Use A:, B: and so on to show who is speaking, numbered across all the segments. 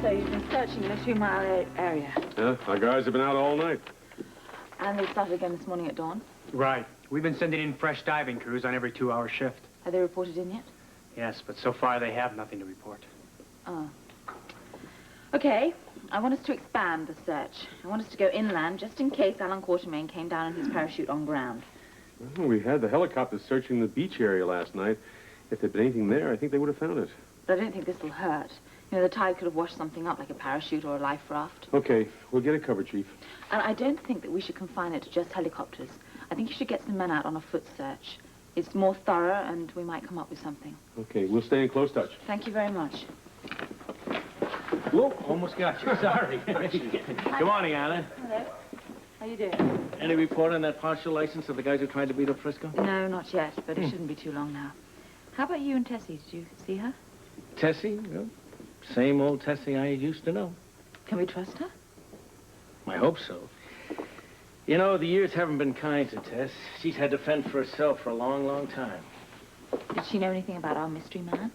A: So you've been searching in a 2-mile area?
B: Yeah, our guys have been out all night.
A: And they started again this morning at dawn?
C: Right. We've been sending in fresh diving crews on every 2-hour shift.
A: Have they reported in yet?
C: Yes, but so far they have nothing to report.
A: Oh. Okay. I want us to expand the search. I want us to go inland just in case Alan Quartermain came down in his parachute on ground.
B: Well, we had the helicopters searching the beach area last night. If there'd been anything there, I think they would have found it.
A: But I don't think this will hurt. You know, the tide could have washed something up, like a parachute or a life raft.
B: Okay, we'll get it covered, Chief.
A: And I don't think that we should confine it to just helicopters. I think you should get some men out on a foot search. It's more thorough, and we might come up with something.
B: Okay, we'll stay in close touch.
A: Thank you very much.
D: Whoa, almost got you. Sorry. Good morning, Alan.
A: Hello. How you doing?
D: Any report on that partial license of the guys who tried to beat up Frisco?
A: No, not yet, but it shouldn't be too long now. How about you and Tessy? Did you see her?
D: Tessy? Well, same old Tessy I used to know.
A: Can we trust her?
D: I hope so. You know, the years haven't been kind to Tess. She's had to fend for herself for a long, long time.
A: Did she know anything about our mystery man?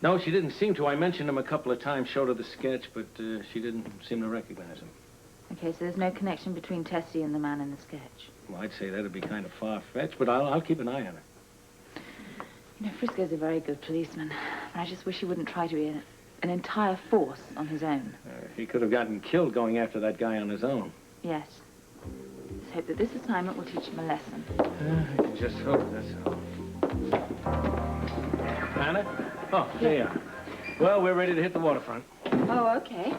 D: No, she didn't seem to. I mentioned him a couple of times, showed her the sketch, but she didn't seem to recognize him.
A: Okay, so there's no connection between Tessy and the man in the sketch.
D: Well, I'd say that'd be kind of far-fetched, but I'll keep an eye on her.
A: You know, Frisco's a very good policeman. I just wish he wouldn't try to be an entire force on his own.
D: He could have gotten killed going after that guy on his own.
A: Yes. Let's hope that this assignment will teach him a lesson.
D: I can just hope, that's all. Anna? Oh, there you are. Well, we're ready to hit the waterfront.
A: Oh, okay.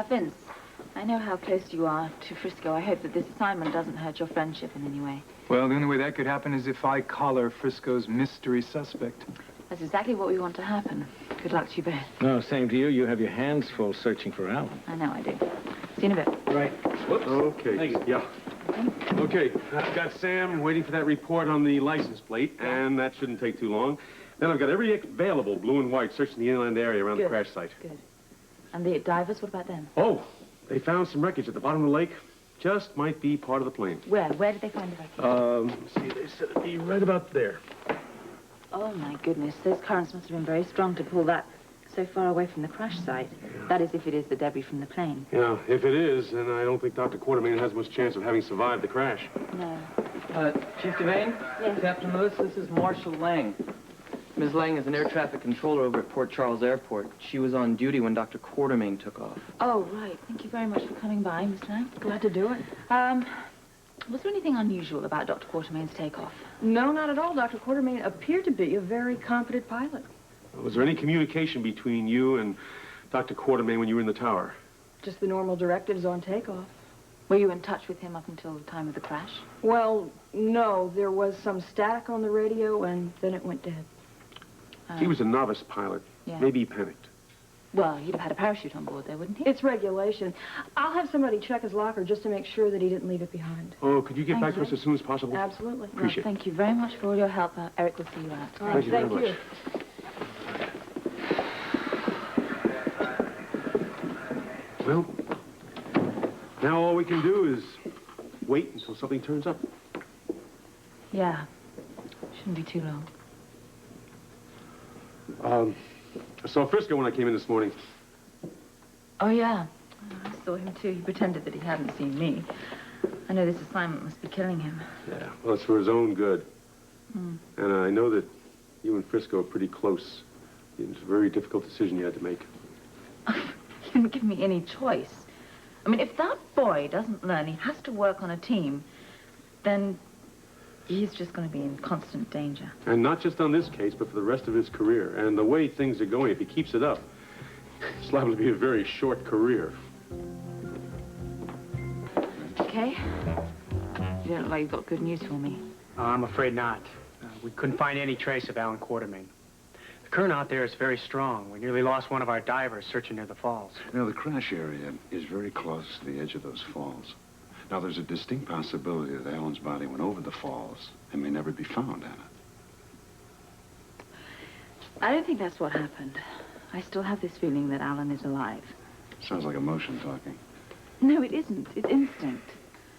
A: Vince, I know how close you are to Frisco. I hope that this assignment doesn't hurt your friendship in any way.
E: Well, the only way that could happen is if I collar Frisco's mystery suspect.
A: That's exactly what we want to happen. Good luck to you both.
D: No, same to you. You have your hands full searching for Alan.
A: I know I do. See you in a bit.
D: Right.
B: Whoops. Okay.
D: Thank you.
B: Yeah. Okay, I've got Sam waiting for that report on the license plate, and that shouldn't take too long. Then I've got every available blue and white searching the inland area around the crash site.
A: Good. And the divers, what about them?
B: Oh, they found some wreckage at the bottom of the lake. Just might be part of the plane.
A: Where? Where did they find the wreckage?
B: Let's see, they said it'd be right about there.
A: Oh, my goodness. Those currents must have been very strong to pull that so far away from the crash site. Yeah. That is, if it is the debris from the plane.
B: Yeah, if it is, then I don't think Dr. Quartermain has much chance of having survived the crash.
A: No.
F: Chief Devane?
A: Yes.
F: Captain Lewis, this is Marshal Lang. Ms. Lang is an air traffic controller over at Port Charles Airport. She was on duty when Dr. Quartermain took off.
A: Oh, right. Thank you very much for coming by, Miss Lang.
G: Glad to do it.
A: Was there anything unusual about Dr. Quartermain's takeoff?
G: No, not at all. Dr. Quartermain appeared to be a very competent pilot.
B: Was there any communication between you and Dr. Quartermain when you were in the tower?
G: Just the normal directives on takeoff.
A: Were you in touch with him up until the time of the crash?
G: Well, no. There was some static on the radio, and then it went dead.
B: He was a novice pilot.
A: Yeah.
B: Maybe he panicked.
A: Well, he'd have had a parachute on board there, wouldn't he?
G: It's regulation. I'll have somebody check his locker just to make sure that he didn't leave it behind.
B: Oh, could you get back to
A: Thank
B: us as soon as possible?
G: Absolutely.
B: Appreciate it.
A: Thank you very much for all your help. Eric will see you out.
G: All right,
B: Thank you very much. Well, now all we can do is wait until something turns up.
A: Yeah. Shouldn't be too long.
B: I saw Frisco when I came in this morning.
A: Oh, yeah. I saw him, too. He pretended that he hadn't seen me. I know this assignment must be killing him.
B: Yeah, well, it's for his own good.
A: Hmm.
B: And I know that you and Frisco are pretty close. It's a very difficult decision you had to make.
A: You didn't give me any choice. I mean, if that boy doesn't learn he has to work on a team, then he's just going to be in constant danger.
B: And not just on this case, but for the rest of his career. And the way things are going, if he keeps it up, it's liable to be a very short career.
A: Okay? You don't look like you've got good news for me.
C: I'm afraid not. We couldn't find any trace of Alan Quartermain. The current out there is very strong. We nearly lost one of our divers searching near the falls.
H: You know, the crash area is very close to the edge of those falls. Now, there's a distinct possibility that Alan's body went over the falls and may never be found, Anna.
A: I don't think that's what happened. I still have this feeling that Alan is alive.
H: Sounds like emotion talking.
A: No, it isn't. It's instinct.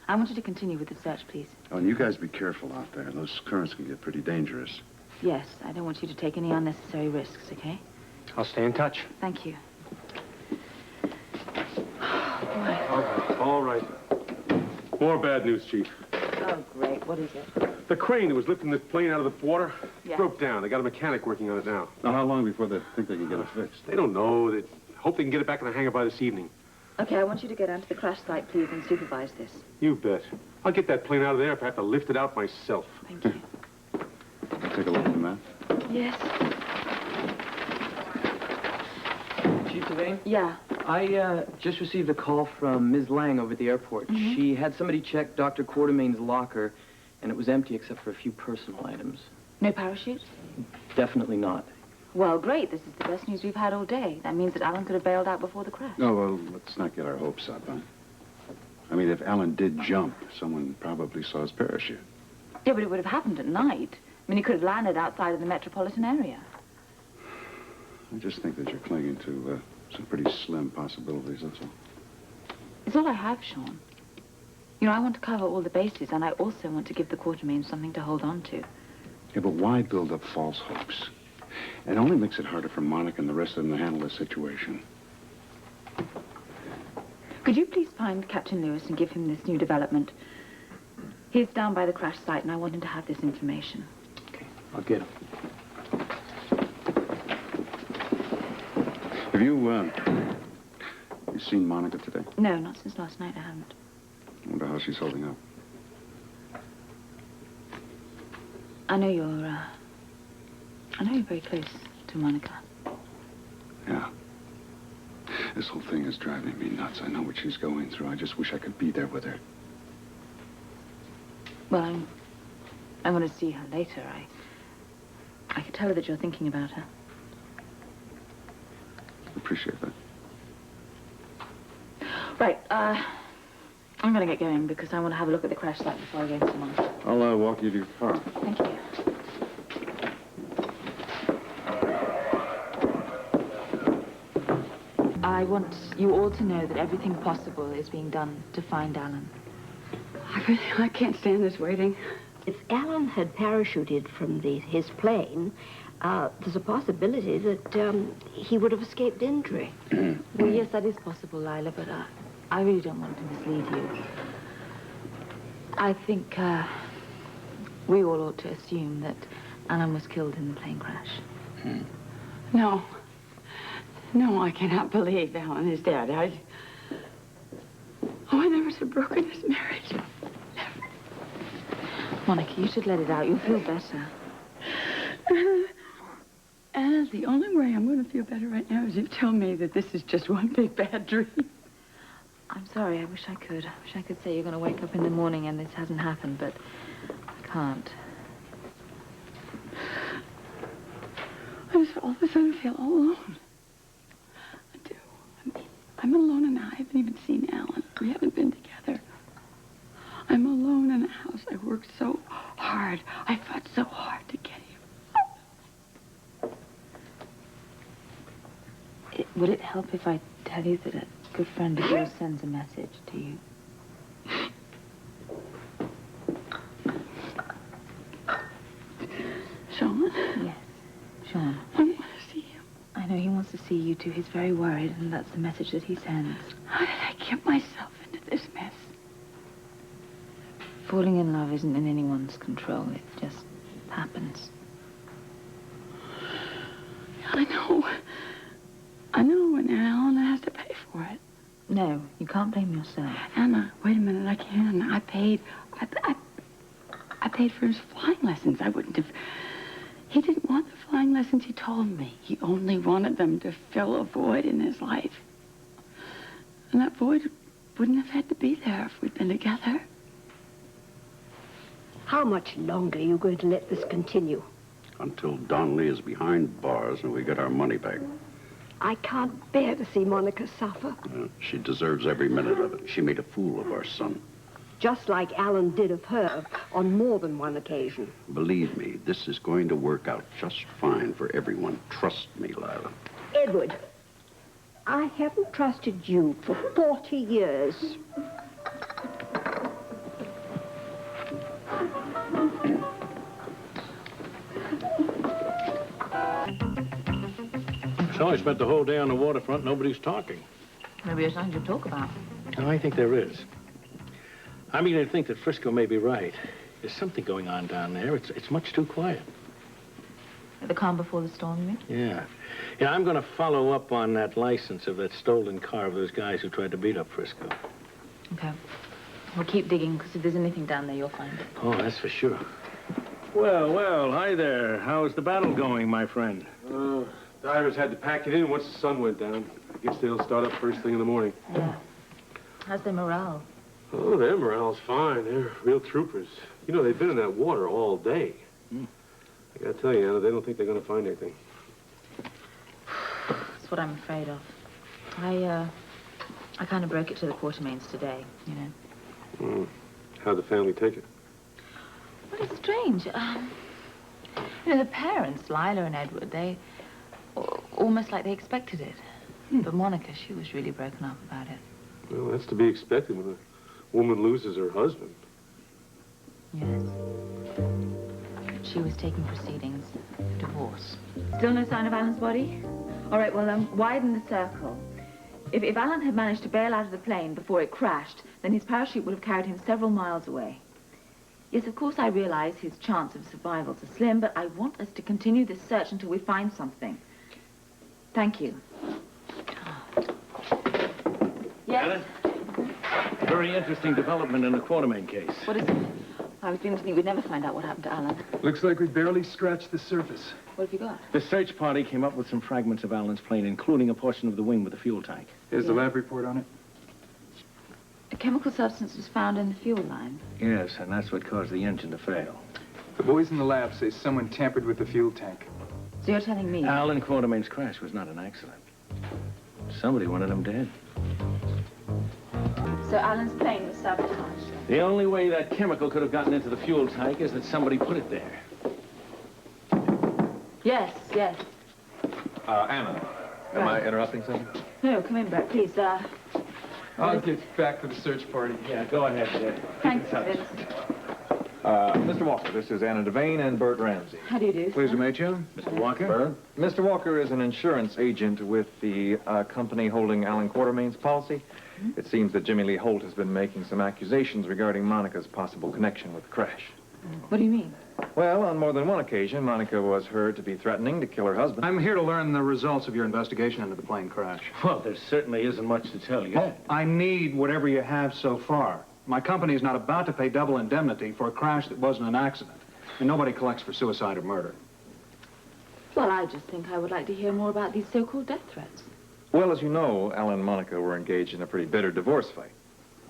A: I want you to continue with the search, please.
H: Oh, and you guys be careful out there. Those currents can get pretty dangerous.
A: Yes, I don't want you to take any unnecessary risks, okay?
C: I'll stay in touch.
A: Thank you.
B: right. More bad news, Chief.
A: Oh, great. What is it?
B: The crane that was lifting the plane out of the water
A: Yeah.
B: broke down. They got a mechanic working on it now.
H: Now, how long before they think they can get it fixed?
B: They don't know. They hope they can get it back in the hangar by this evening.
A: Okay, I want you to go down to the crash site, please, and supervise this.
B: You bet. I'll get that plane out of there if I have to lift it out myself.
A: Thank you.
H: Take a look at the map.
A: Yes.
F: Chief Devane?
A: Yeah.
F: I just received a call from Ms. Lang over at the airport. She had somebody check Dr. Quartermain's locker, and it was empty except for a few personal items.
A: No parachute?
F: Definitely not.
A: Well, great. This is the best news we've had all day. That means that Alan could have bailed out before the crash.
H: No, well, let's not get our hopes up, huh? I mean, if Alan did jump, someone probably saw his parachute.
A: Yeah, but it would have happened at night. I mean, he could have landed outside of the metropolitan area.
H: I just think that you're clinging to some pretty slim possibilities, that's all.
A: It's all I have, Sean. You know, I want to cover all the bases, and I also want to give the Quartermain something to hold on to.
H: Yeah, but why build up false hopes? It only makes it harder for Monica and the rest of them to handle the situation.
A: Could you please find Captain Lewis and give him this new development? He's down by the crash site, and I want him to have this information.
D: Okay, I'll get him.
H: Have you seen Monica today?
A: No, not since last night, I haven't.
H: I wonder how she's holding up.
A: I know you're very close to Monica.
H: Yeah. This whole thing is driving me nuts. I know what she's going through. I just wish I could be there with her.
A: Well, I'm going to see her later. I could tell her that you're thinking about her.
H: Appreciate that.
A: Right, I'm going to get going because I want to have a look at the crash site before I go into Monica.
H: I'll walk you to your car.
A: Thank you. I want you all to know that everything possible is being done to find Alan.
I: I can't stand this waiting.
J: If Alan had parachuted from his plane, there's a possibility that he would have escaped injury.
A: Well, yes, that is possible, Lila, but I really don't want to mislead you. I think we all ought to assume that Alan was killed in the plane crash.
I: No. No, I cannot believe Alan is dead. I never should have broken his marriage. Never.
A: Monica, you should let it out. You'll feel better.
I: Anna, the only way I'm going to feel better right now is if you tell me that this is just one big bad dream.
A: I'm sorry. I wish I could. I wish I could say you're going to wake up in the morning and this hasn't happened, but I can't.
I: I just all of a sudden feel all alone. I do. I'm alone and I haven't even seen Alan. We haven't been together. I'm alone in a house. I worked so hard. I fought so hard to get here.
A: Would it help if I tell you that a good friend of yours sends a message to you?
I: Sean?
A: Yes, Sean.
I: I want to see him.
A: I know he wants to see you too. He's very worried, and that's the message that he sends.
I: How did I get myself into this mess?
A: Falling in love isn't in anyone's control. It just happens.
I: I know. I know, and Alan has to pay for it.
A: No, you can't blame yourself.
I: Anna, wait a minute, I can. I paid for his flying lessons. I wouldn't have... He didn't want the flying lessons, he told me. He only wanted them to fill a void in his life. And that void wouldn't have had to be there if we'd been together.
J: How much longer are you going to let this continue?
K: Until Donnelly is behind bars and we get our money back.
J: I can't bear to see Monica suffer.
K: She deserves every minute of it. She made a fool of our son.
J: Just like Alan did of her on more than one occasion.
K: Believe me, this is going to work out just fine for everyone. Trust me, Lila.
J: Edward, I haven't trusted you for 40 years.
D: So I spent the whole day on the waterfront. Nobody's talking.
A: Maybe there's nothing to talk about.
D: No, I think there is. I'm beginning to think that Frisco may be right. There's something going on down there. It's much too quiet.
A: The calm before the storm, you mean?
D: Yeah. Yeah, I'm going to follow up on that license of that stolen car of those guys who tried to beat up Frisco.
A: Okay. We'll keep digging, because if there's anything down there, you'll find it.
D: Oh, that's for sure. Well, well, hi there. How's the battle going, my friend?
B: Divers had to pack it in once the sun went down. I guess they'll start up first thing in the morning.
A: Yeah. How's their morale?
B: Oh, their morale's fine. They're real troopers. You know, they've been in that water all day. I gotta tell you, Anna, they don't think they're gonna find anything.
A: That's what I'm afraid of. I kind of broke it to the Quartermains today, you know.
B: How'd the family take it?
A: Well, it's strange. You know, the parents, Lila and Edward, they... almost like they expected it. But Monica, she was really broken up about it.
B: Well, that's to be expected when a woman loses her husband.
A: Yes. She was taking proceedings. Divorce. Still no sign of Alan's body? All right, well, widen the circle. If Alan had managed to bail out of the plane before it crashed, then his parachute would have carried him several miles away. Yes, of course, I realize his chance of survival is slim, but I want us to continue this search until we find something. Thank you. Yes?
D: Alan? Very interesting development in the Quartermain case.
A: What is it? I was beginning to think we'd never find out what happened to Alan.
E: Looks like we barely scratched the surface.
A: What have you got?
D: The search party came up with some fragments of Alan's plane, including a portion of the wing with the fuel tank.
E: Here's the lab report on it.
A: A chemical substance was found in the fuel line.
D: Yes, and that's what caused the engine to fail.
E: The boys in the lab say someone tampered with the fuel tank.
A: So you're telling me?
D: Alan Quartermain's crash was not an accident. Somebody wanted him dead.
A: So Alan's plane was sabotaged.
D: The only way that chemical could have gotten into the fuel tank is that somebody put it there.
A: Yes, yes.
L: Anna, am I interrupting something?
A: No, come in, Brett, please.
E: I'll get back to the search party.
D: Yeah, go ahead.
A: Thanks, Vince.
L: Mr. Walker, this is Anna Devane and Bert Ramsey.
A: How do you do?
E: Pleased to meet you.
D: Mr. Walker?
L: Bert. Mr. Walker is an insurance agent with the company holding Alan Quartermain's policy. It seems that Jimmy Lee Holt has been making some accusations regarding Monica's possible connection with the crash.
A: What do you mean?
L: Well, on more than one occasion, Monica was heard to be threatening to kill her husband.
M: I'm here to learn the results of your investigation into the plane crash.
D: Well, there certainly isn't much to tell you.
M: Oh, I need whatever you have so far. My company is not about to pay double indemnity for a crash that wasn't an accident. And nobody collects for suicide or murder.
A: Well, I just think I would like to hear more about these so-called death threats.
L: Well, as you know, Alan and Monica were engaged in a pretty bitter divorce fight.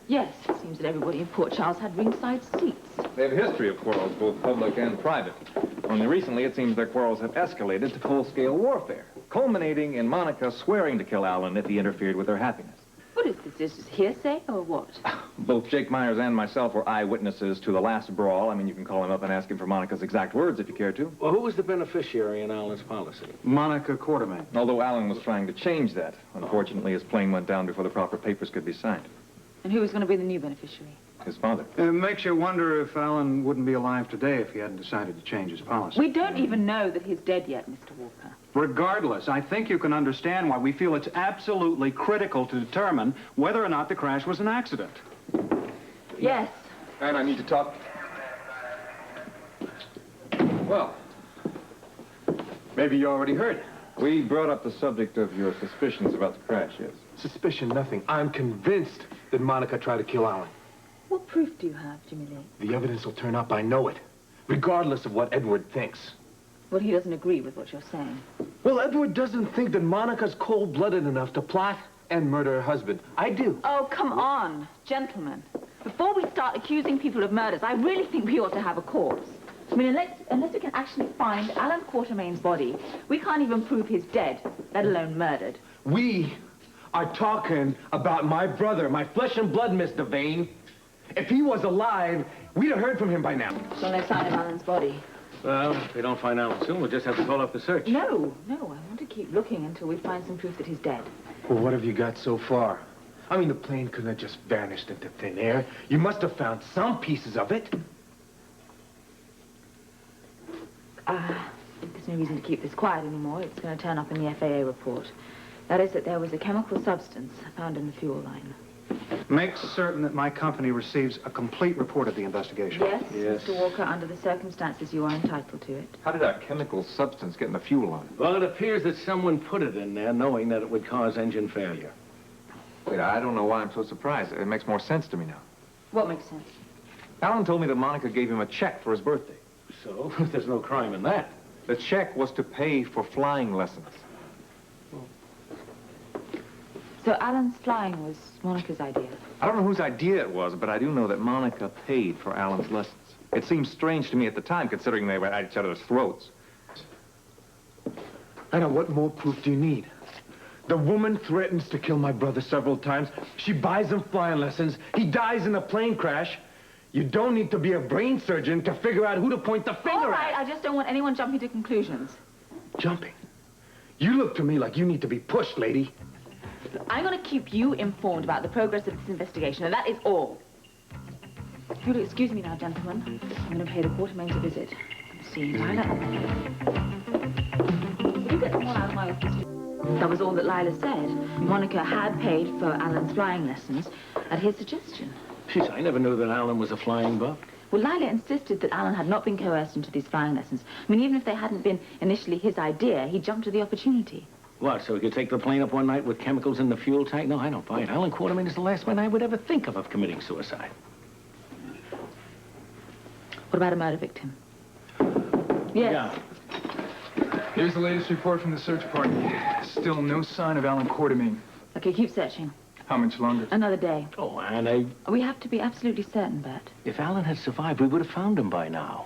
A: Yes, it seems that everybody in Port Charles had ringside seats.
L: They have a history of quarrels, both public and private. Only recently, it seems their quarrels have escalated to full-scale warfare, culminating in Monica swearing to kill Alan if he interfered with her happiness.
A: What is this? Is this hearsay or what?
L: Both Jake Myers and myself were eyewitnesses to the last brawl. I mean, you can call him up and ask him for Monica's exact words if you care to.
D: Well, who was the beneficiary in Alan's policy?
M: Monica Quartermain.
L: Although Alan was trying to change that. Unfortunately, his plane went down before the proper papers could be signed.
A: And who was going to be the new beneficiary?
L: His father.
M: It makes you wonder if Alan wouldn't be alive today if he hadn't decided to change his policy.
A: We don't even know that he's dead yet, Mr. Walker.
M: Regardless, I think you can understand why we feel it's absolutely critical to determine whether or not the crash was an accident.
A: Yes.
L: And I need to talk. Well,
N: maybe you already heard.
L: We brought up the subject of your suspicions about the crash, yes.
N: Suspicion, nothing. I'm convinced that Monica tried to kill Alan.
A: What proof do you have, Jimmy Lee?
N: The evidence will turn up, I know it. Regardless of what Edward thinks.
A: Well, he doesn't agree with what you're saying.
N: Well, Edward doesn't think that Monica's cold-blooded enough to plot and murder her husband. I do.
A: Oh, come on, gentlemen. Before we start accusing people of murders, I really think we ought to have a cause. I mean, unless we can actually find Alan Quartermain's body, we can't even prove he's dead, let alone murdered.
N: We are talking about my brother, my flesh and blood, Miss Devane. If he was alive, we'd have heard from him by now.
A: So no sign of Alan's body?
D: Well, if we don't find Alan soon, we'll just have to call up the search.
A: No, I want to keep looking until we find some proof that he's dead.
N: Well, what have you got so far? I mean, the plane couldn't have just vanished into thin air. You must have found some pieces of it.
A: There's no reason to keep this quiet anymore. It's going to turn up in the FAA report. That is that there was a chemical substance found in the fuel line.
M: Make certain that my company receives a complete report of the investigation.
A: Yes, Mr. Walker, under the circumstances, you are entitled to it.
L: How did that chemical substance get in the fuel line?
D: Well, it appears that someone put it in there knowing that it would cause engine failure.
L: Wait, I don't know why I'm so surprised. It makes more sense to me now.
A: What makes sense?
L: Alan told me that Monica gave him a check for his birthday.
D: So, there's no crime in that.
L: The check was to pay for flying lessons.
A: So Alan's flying was Monica's idea?
L: I don't know whose idea it was, but I do know that Monica paid for Alan's lessons. It seemed strange to me at the time, considering they were at each other's throats.
N: Anna, what more proof do you need? The woman threatens to kill my brother several times. She buys him flying lessons. He dies in a plane crash. You don't need to be a brain surgeon to figure out who to point the finger
A: All right,
N: at.
A: I just don't want anyone jumping to conclusions.
N: Jumping? You look to me like you need to be pushed, lady.
A: I'm going to keep you informed about the progress of this investigation, and that is all. If you'll excuse me now, gentlemen, I'm going to pay the Quartermains a visit. See, Lila. Will you get the hell out of my office? That was all that Lila said. Monica had paid for Alan's flying lessons at his suggestion.
D: Jeez, I never knew that Alan was a flying buck.
A: Well, Lila insisted that Alan had not been coerced into these flying lessons. I mean, even if they hadn't been initially his idea, he jumped at the opportunity.
D: What, so he could take the plane up one night with chemicals in the fuel tank? No, I don't buy it. Alan Quartermain is the last man I would ever think of committing suicide.
A: What about a murder victim? Yes.
D: Yeah.
E: Here's the latest report from the search party. Still no sign of Alan Quartermain.
A: Okay, keep searching.
E: How much longer?
A: Another day.
D: Oh, Anna.
A: We have to be absolutely certain, Bert.
D: If Alan had survived, we would have found him by now.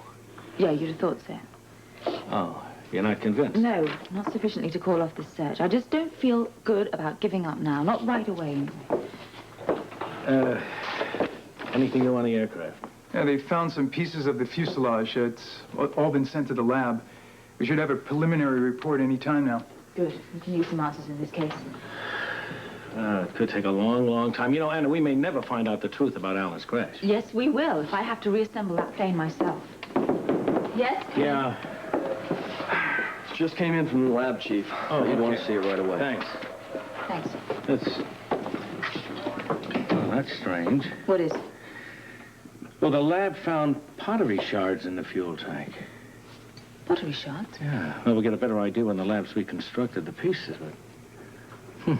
A: Yeah, you'd have thought so.
D: Oh, you're not convinced?
A: No, not sufficiently to call off the search. I just don't feel good about giving up now. Not right away.
D: Anything new on the aircraft?
E: Yeah, they found some pieces of the fuselage. It's all been sent to the lab. We should have a preliminary report any time now.
A: Good. We can use some answers in this case.
D: It could take a long, long time. You know, Anna, we may never find out the truth about Alan's crash.
A: Yes, we will, if I have to reassemble that plane myself. Yes?
D: Yeah.
F: Just came in from the lab, Chief.
D: Oh,
F: He'd want to see you right away.
D: Thanks.
A: Thanks.
D: That's strange.
A: What is?
D: Well, the lab found pottery shards in the fuel tank.
A: Pottery shards?
D: Yeah. Well, we'll get a better idea when the lab's reconstructed the pieces, but...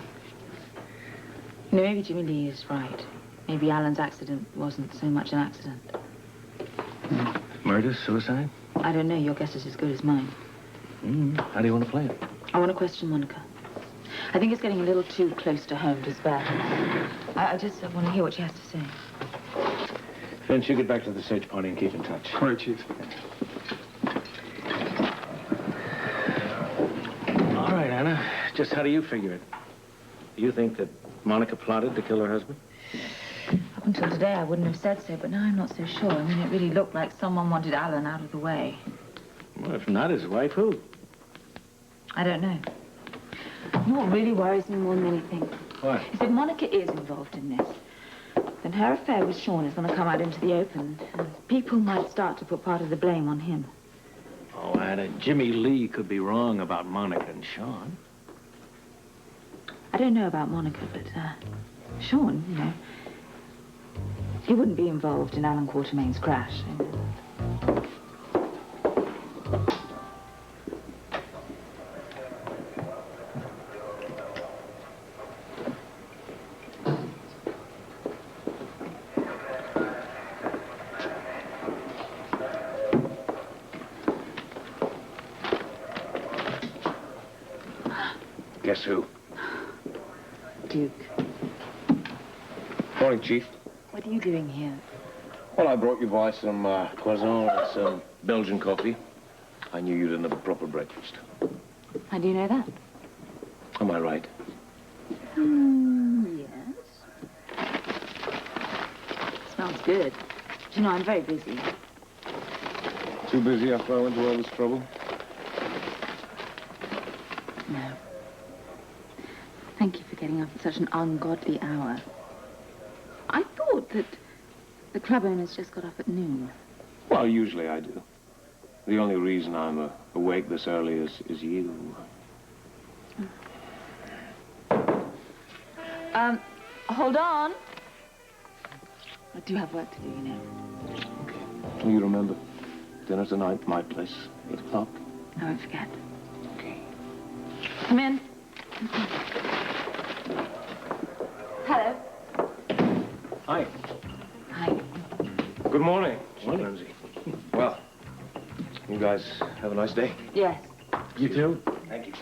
A: You know, maybe Jimmy Lee is right. Maybe Alan's accident wasn't so much an accident.
D: Murder? Suicide?
A: I don't know. Your guess is as good as mine.
D: How do you want to play it?
A: I want to question Monica. I think it's getting a little too close to home to spare. I just want to hear what she has to say.
D: Vince, you get back to the search party and keep in touch.
E: All right, Chief.
D: All right, Anna. Just how do you figure it? Do you think that Monica plotted to kill her husband?
A: Up until today, I wouldn't have said so, but now I'm not so sure. I mean, it really looked like someone wanted Alan out of the way.
D: Well, if not his wife, who?
A: I don't know. You know what really worries me more than anything?
D: What?
A: Is if Monica is involved in this, then her affair with Sean is going to come out into the open, and people might start to put part of the blame on him.
D: Oh, Anna, Jimmy Lee could be wrong about Monica and Sean.
A: I don't know about Monica, but, Sean, you know, he wouldn't be involved in Alan Quartermain's crash.
D: Guess who?
A: Duke.
O: Morning, Chief.
A: What are you doing here?
O: Well, I brought you by some croissant and some Belgian coffee. I knew you didn't have a proper breakfast.
A: How do you know that?
O: Am I right?
A: Yes. Smells good. But, you know, I'm very busy.
O: Too busy after I went to all this trouble?
A: No. Thank you for getting up at such an ungodly hour. I thought that the club owners just got up at noon.
O: Well, usually I do. The only reason I'm awake this early is you.
A: Hold on. I do have work to do, you know.
O: Well, you remember, dinner tonight, my place, 8 o'clock.
A: I won't forget.
O: Okay.
A: Come in. Hello.
O: Hi.
A: Hi.
O: Good morning, Mr. Ramsey. Well, you guys have a nice day.
A: Yes.
D: You too?
O: Thank you.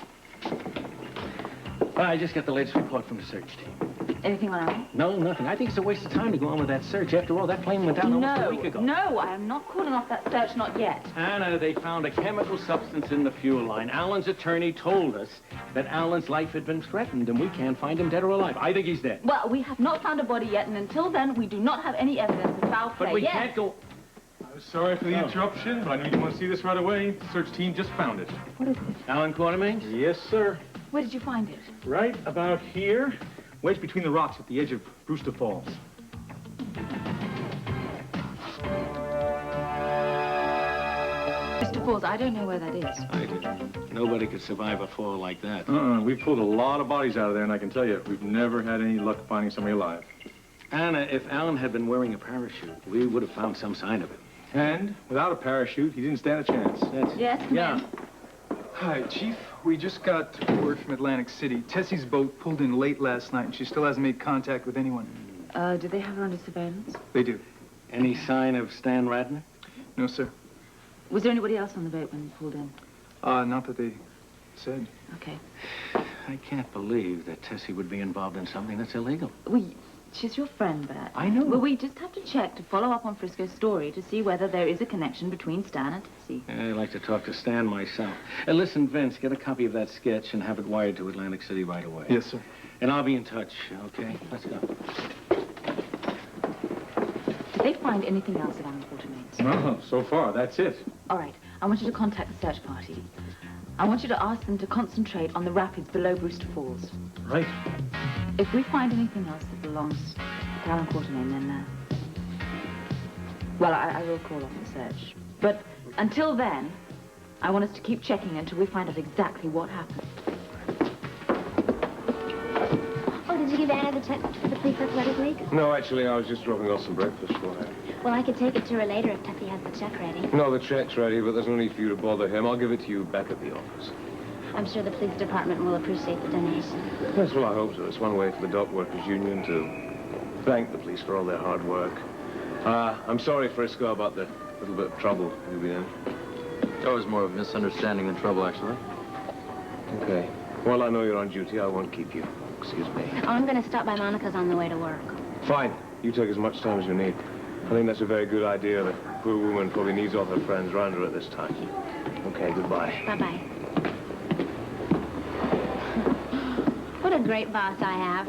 D: I just got the latest report from the search team.
A: Anything wrong?
D: No, nothing. I think it's a waste of time to go on with that search. After all, that plane went down almost a week ago.
A: No, I am not calling off that search, not yet.
D: Anna, they found a chemical substance in the fuel line. Alan's attorney told us that Alan's life had been threatened, and we can't find him dead or alive. I think he's dead.
A: Well, we have not found a body yet, and until then, we do not have any evidence of foul play.
D: But we can't go...
B: I'm sorry for the interruption, but I knew you want to see this right away. The search team just found it.
A: What is it?
D: Alan Quartermain?
B: Yes, sir.
A: Where did you find it?
B: Right about here, wedged between the rocks at the edge of Brewster Falls.
A: Mr. Falls, I don't know where that is.
D: I do. Nobody could survive a fall like that.
B: We've pulled a lot of bodies out of there, and I can tell you, we've never had any luck finding somebody alive.
D: Anna, if Alan had been wearing a parachute, we would have found some sign of him.
B: And without a parachute, he didn't stand a chance.
A: Yes, come in.
E: Hi, Chief. We just got word from Atlantic City. Tessy's boat pulled in late last night, and she still hasn't made contact with anyone.
A: Do they have her under surveillance?
E: They do.
D: Any sign of Stan Radner?
E: No, sir.
A: Was there anybody else on the boat when you pulled in?
E: Not that they said.
A: Okay.
D: I can't believe that Tessy would be involved in something that's illegal.
A: She's your friend, Bert.
D: I know.
A: Well, we just have to check to follow up on Frisco's story to see whether there is a connection between Stan and Tessy.
D: I'd like to talk to Stan myself. Listen, Vince, get a copy of that sketch and have it wired to Atlantic City right away.
E: Yes, sir.
D: And I'll be in touch, okay? Let's go.
A: Did they find anything else at Alan Quartermain's?
B: No, so far, that's it.
A: All right. I want you to contact the search party. I want you to ask them to concentrate on the rapids below Brewster Falls.
B: Right.
A: If we find anything else that belongs to Alan Quartermain, then, well, I will call off the search. But until then, I want us to keep checking until we find out exactly what happened.
P: Oh, did you give Anna the check for the police athletic league?
O: No, actually, I was just dropping off some breakfast for her.
P: Well, I could take it to her later if Tessy has the check ready.
O: No, the check's ready, but there's no need for you to bother him. I'll give it to you back at the office.
P: I'm sure the police department will appreciate the donation.
O: Yes, well, I hope so. It's one way for the dock workers union to thank the police for all their hard work. I'm sorry, Frisco, about the little bit of trouble you've been in.
F: That was more of a misunderstanding than trouble, actually.
O: Okay. Well, I know you're on duty. I won't keep you. Excuse me.
P: Oh, I'm going to stop by Monica's on the way to work.
O: Fine. You take as much time as you need. I think that's a very good idea. The poor woman probably needs all her friends around her at this time. Okay, goodbye.
P: Bye-bye. What a great boss I have.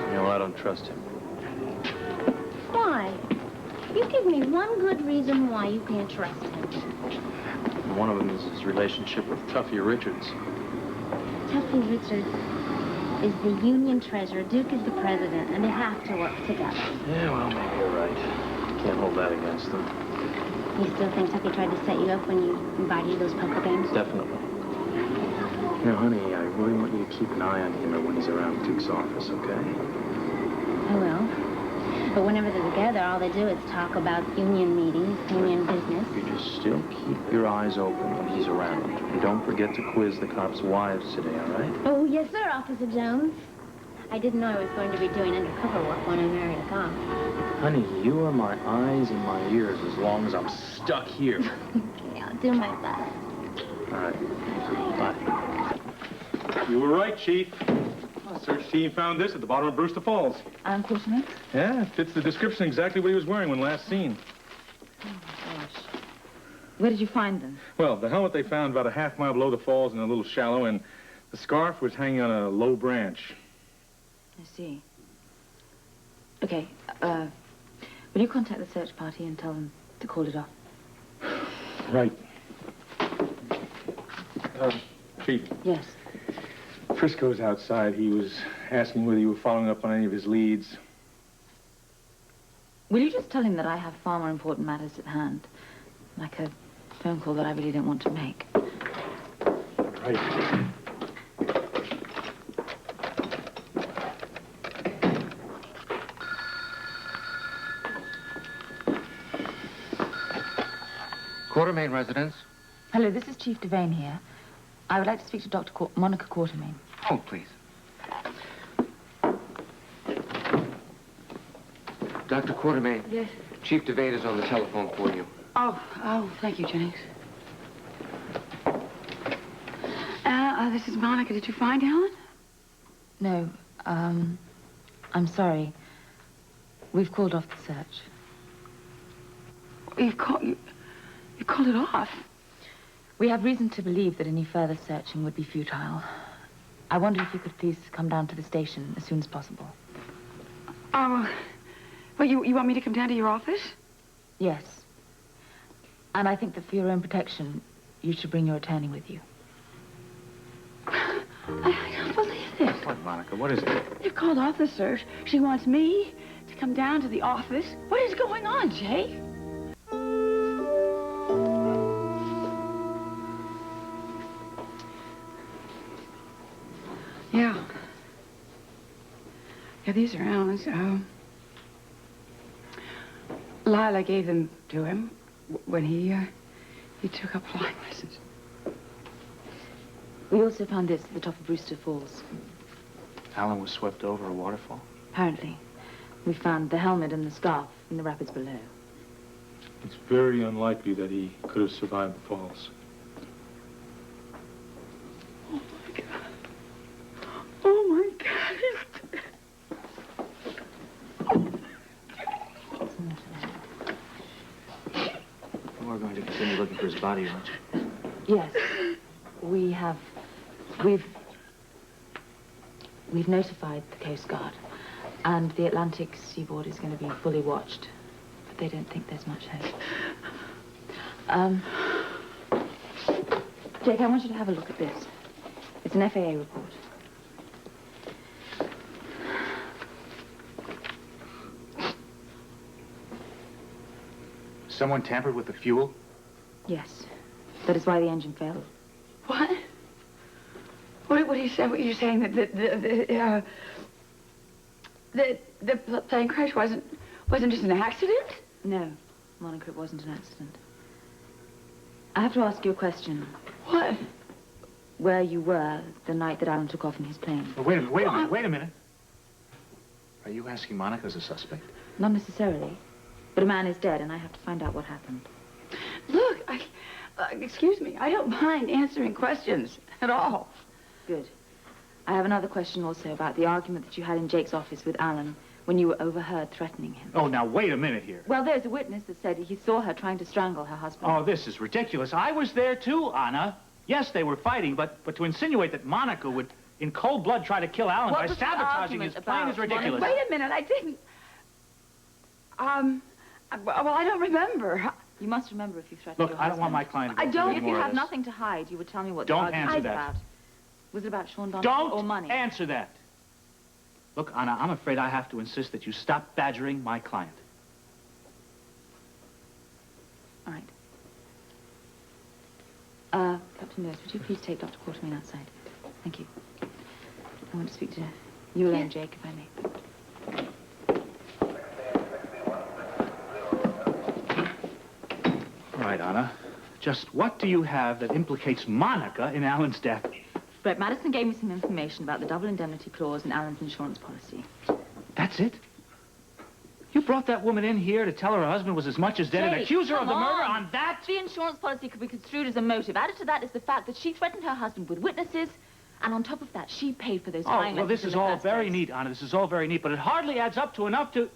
F: You know, I don't trust him.
P: Why? You give me one good reason why you can't trust him.
F: One of them is his relationship with Tuffy Richards.
P: Tuffy Richards is the union treasurer. Duke is the president, and they have to work together.
F: Yeah, well, maybe you're right. Can't hold that against them.
P: You still think Tuffy tried to set you up when you invited you to those poker games?
F: Definitely. Now, honey, I really want you to keep an eye on him when he's around Duke's office, okay?
P: I will. But whenever they're together, all they do is talk about union meetings, union business.
F: You just still keep your eyes open when he's around. And don't forget to quiz the cops' wives today, all right?
P: Oh, yes, sir, Officer Jones. I didn't know I was going to be doing undercover work when I married a cop.
F: Honey, you are my eyes and my ears as long as I'm stuck here.
P: Okay, I'll do my best.
F: All right. Bye.
B: You were right, Chief. The search team found this at the bottom of Brewster Falls.
A: Alan Quartermain?
B: Yeah, it fits the description exactly what he was wearing when last seen.
A: Oh, my gosh. Where did you find them?
B: Well, the helmet they found about a half-mile below the falls in a little shallow, and the scarf was hanging on a low branch.
A: I see. Okay, will you contact the search party and tell them to call it off?
B: Right. Chief.
A: Yes.
B: Frisco's outside. He was asking whether you were following up on any of his leads.
A: Will you just tell him that I have far more important matters at hand? Like a phone call that I really don't want to make.
B: Right.
Q: Quartermain residence.
A: Hello, this is Chief Devane here. I would like to speak to Dr. Monica Quartermain.
Q: Oh, please. Dr. Quartermain.
I: Yes?
Q: Chief Devane is on the telephone for you.
I: Oh, thank you, Jennings. This is Monica. Did you find Alan?
A: No, I'm sorry. We've called off the search.
I: You called it off?
A: We have reason to believe that any further searching would be futile. I wonder if you could please come down to the station as soon as possible.
I: Well, you want me to come down to your office?
A: Yes. And I think that for your own protection, you should bring your attorney with you.
I: I don't believe this.
M: What, Monica? What is it?
I: They've called off the search. She wants me to come down to the office. What is going on, Jake? Yeah. Yeah, these are Alan's. Lila gave them to him when he took up flying lessons.
A: We also found this at the top of Brewster Falls.
M: Alan was swept over a waterfall?
A: Apparently. We found the helmet and the scarf in the rapids below.
R: It's very unlikely that he could have survived the falls.
I: Oh, my God.
L: We're going to continue looking for his body, aren't you?
A: Yes. We've notified the Coast Guard, and the Atlantic seaboard is going to be fully watched, but they don't think there's much hope. Jake, I want you to have a look at this. It's an FAA report.
M: Someone tampered with the fuel?
A: Yes. That is why the engine failed.
I: What? What are you saying? What are you saying that the plane crash wasn't just an accident?
A: No, Monica, it wasn't an accident. I have to ask you a question.
I: What?
A: Where you were the night that Alan took off in his plane.
M: Well, wait a minute. Are you asking Monica as a suspect?
A: Not necessarily. But a man is dead, and I have to find out what happened.
I: Look, excuse me, I don't mind answering questions at all.
A: Good. I have another question also about the argument that you had in Jake's office with Alan when you were overheard threatening him.
M: Oh, now, wait a minute here.
A: Well, there's a witness that said he saw her trying to strangle her husband.
M: Oh, this is ridiculous. I was there, too, Anna. Yes, they were fighting, but to insinuate that Monica would, in cold blood, try to kill Alan by sabotaging his plane is ridiculous.
I: Wait a minute, I didn't... Well, I don't remember.
A: You must remember if you threatened your husband.
M: Look, I don't want my client to go through
A: If
M: any
A: you
M: more
A: have
M: of this.
A: nothing to hide, you would tell me what
M: Don't
A: the argument
M: answer
A: was
M: that.
A: about. Was it about Sean Donaldson or money?
M: Don't answer that. Look, Anna, I'm afraid I have to insist that you stop badgering my client.
A: All right. Captain Nurse, would you please take Dr. Quartermain outside? Thank you. I want to speak to you alone, Jake, if I may.
M: All right, Anna. Just what do you have that implicates Monica in Alan's death?
A: Brett Madison gave me some information about the double indemnity clause in Alan's insurance policy.
M: That's it? You brought that woman in here to tell her husband was as much as dead and
A: Jake,
M: accuse her of the
A: come
M: murder
A: on.
M: on that?
A: The insurance policy could be construed as a motive. Added to that is the fact that she threatened her husband with witnesses, and on top of that, she paid for those flying
M: well, this
A: lessons
M: is
A: in the
M: all
A: first
M: very
A: place.
M: neat, Anna. This is all very neat, but it hardly adds up to enough to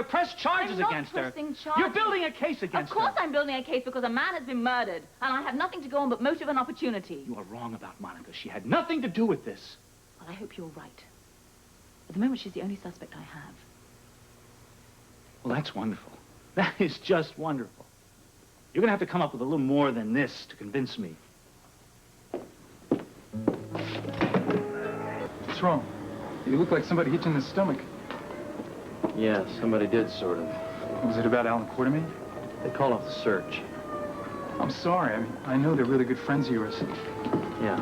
M: press charges against her.
A: Charges.
M: You're building a case against her.
A: Of course I'm building a case because a man has been murdered, and I have nothing to go on but motive and opportunity.
M: You are wrong about Monica. She had nothing to do with this.
A: Well, I hope you're right. At the moment, she's the only suspect I have.
M: Well, that's wonderful. That is just wonderful. You're going to have to come up with a little more than this to convince me.
E: What's wrong? You look like somebody hit you in the stomach.
F: Yeah, somebody did, sort of.
E: Was it about Alan Quartermain?
F: They called off the search.
E: I'm sorry. I mean, I know they're really good friends of yours.
F: Yeah.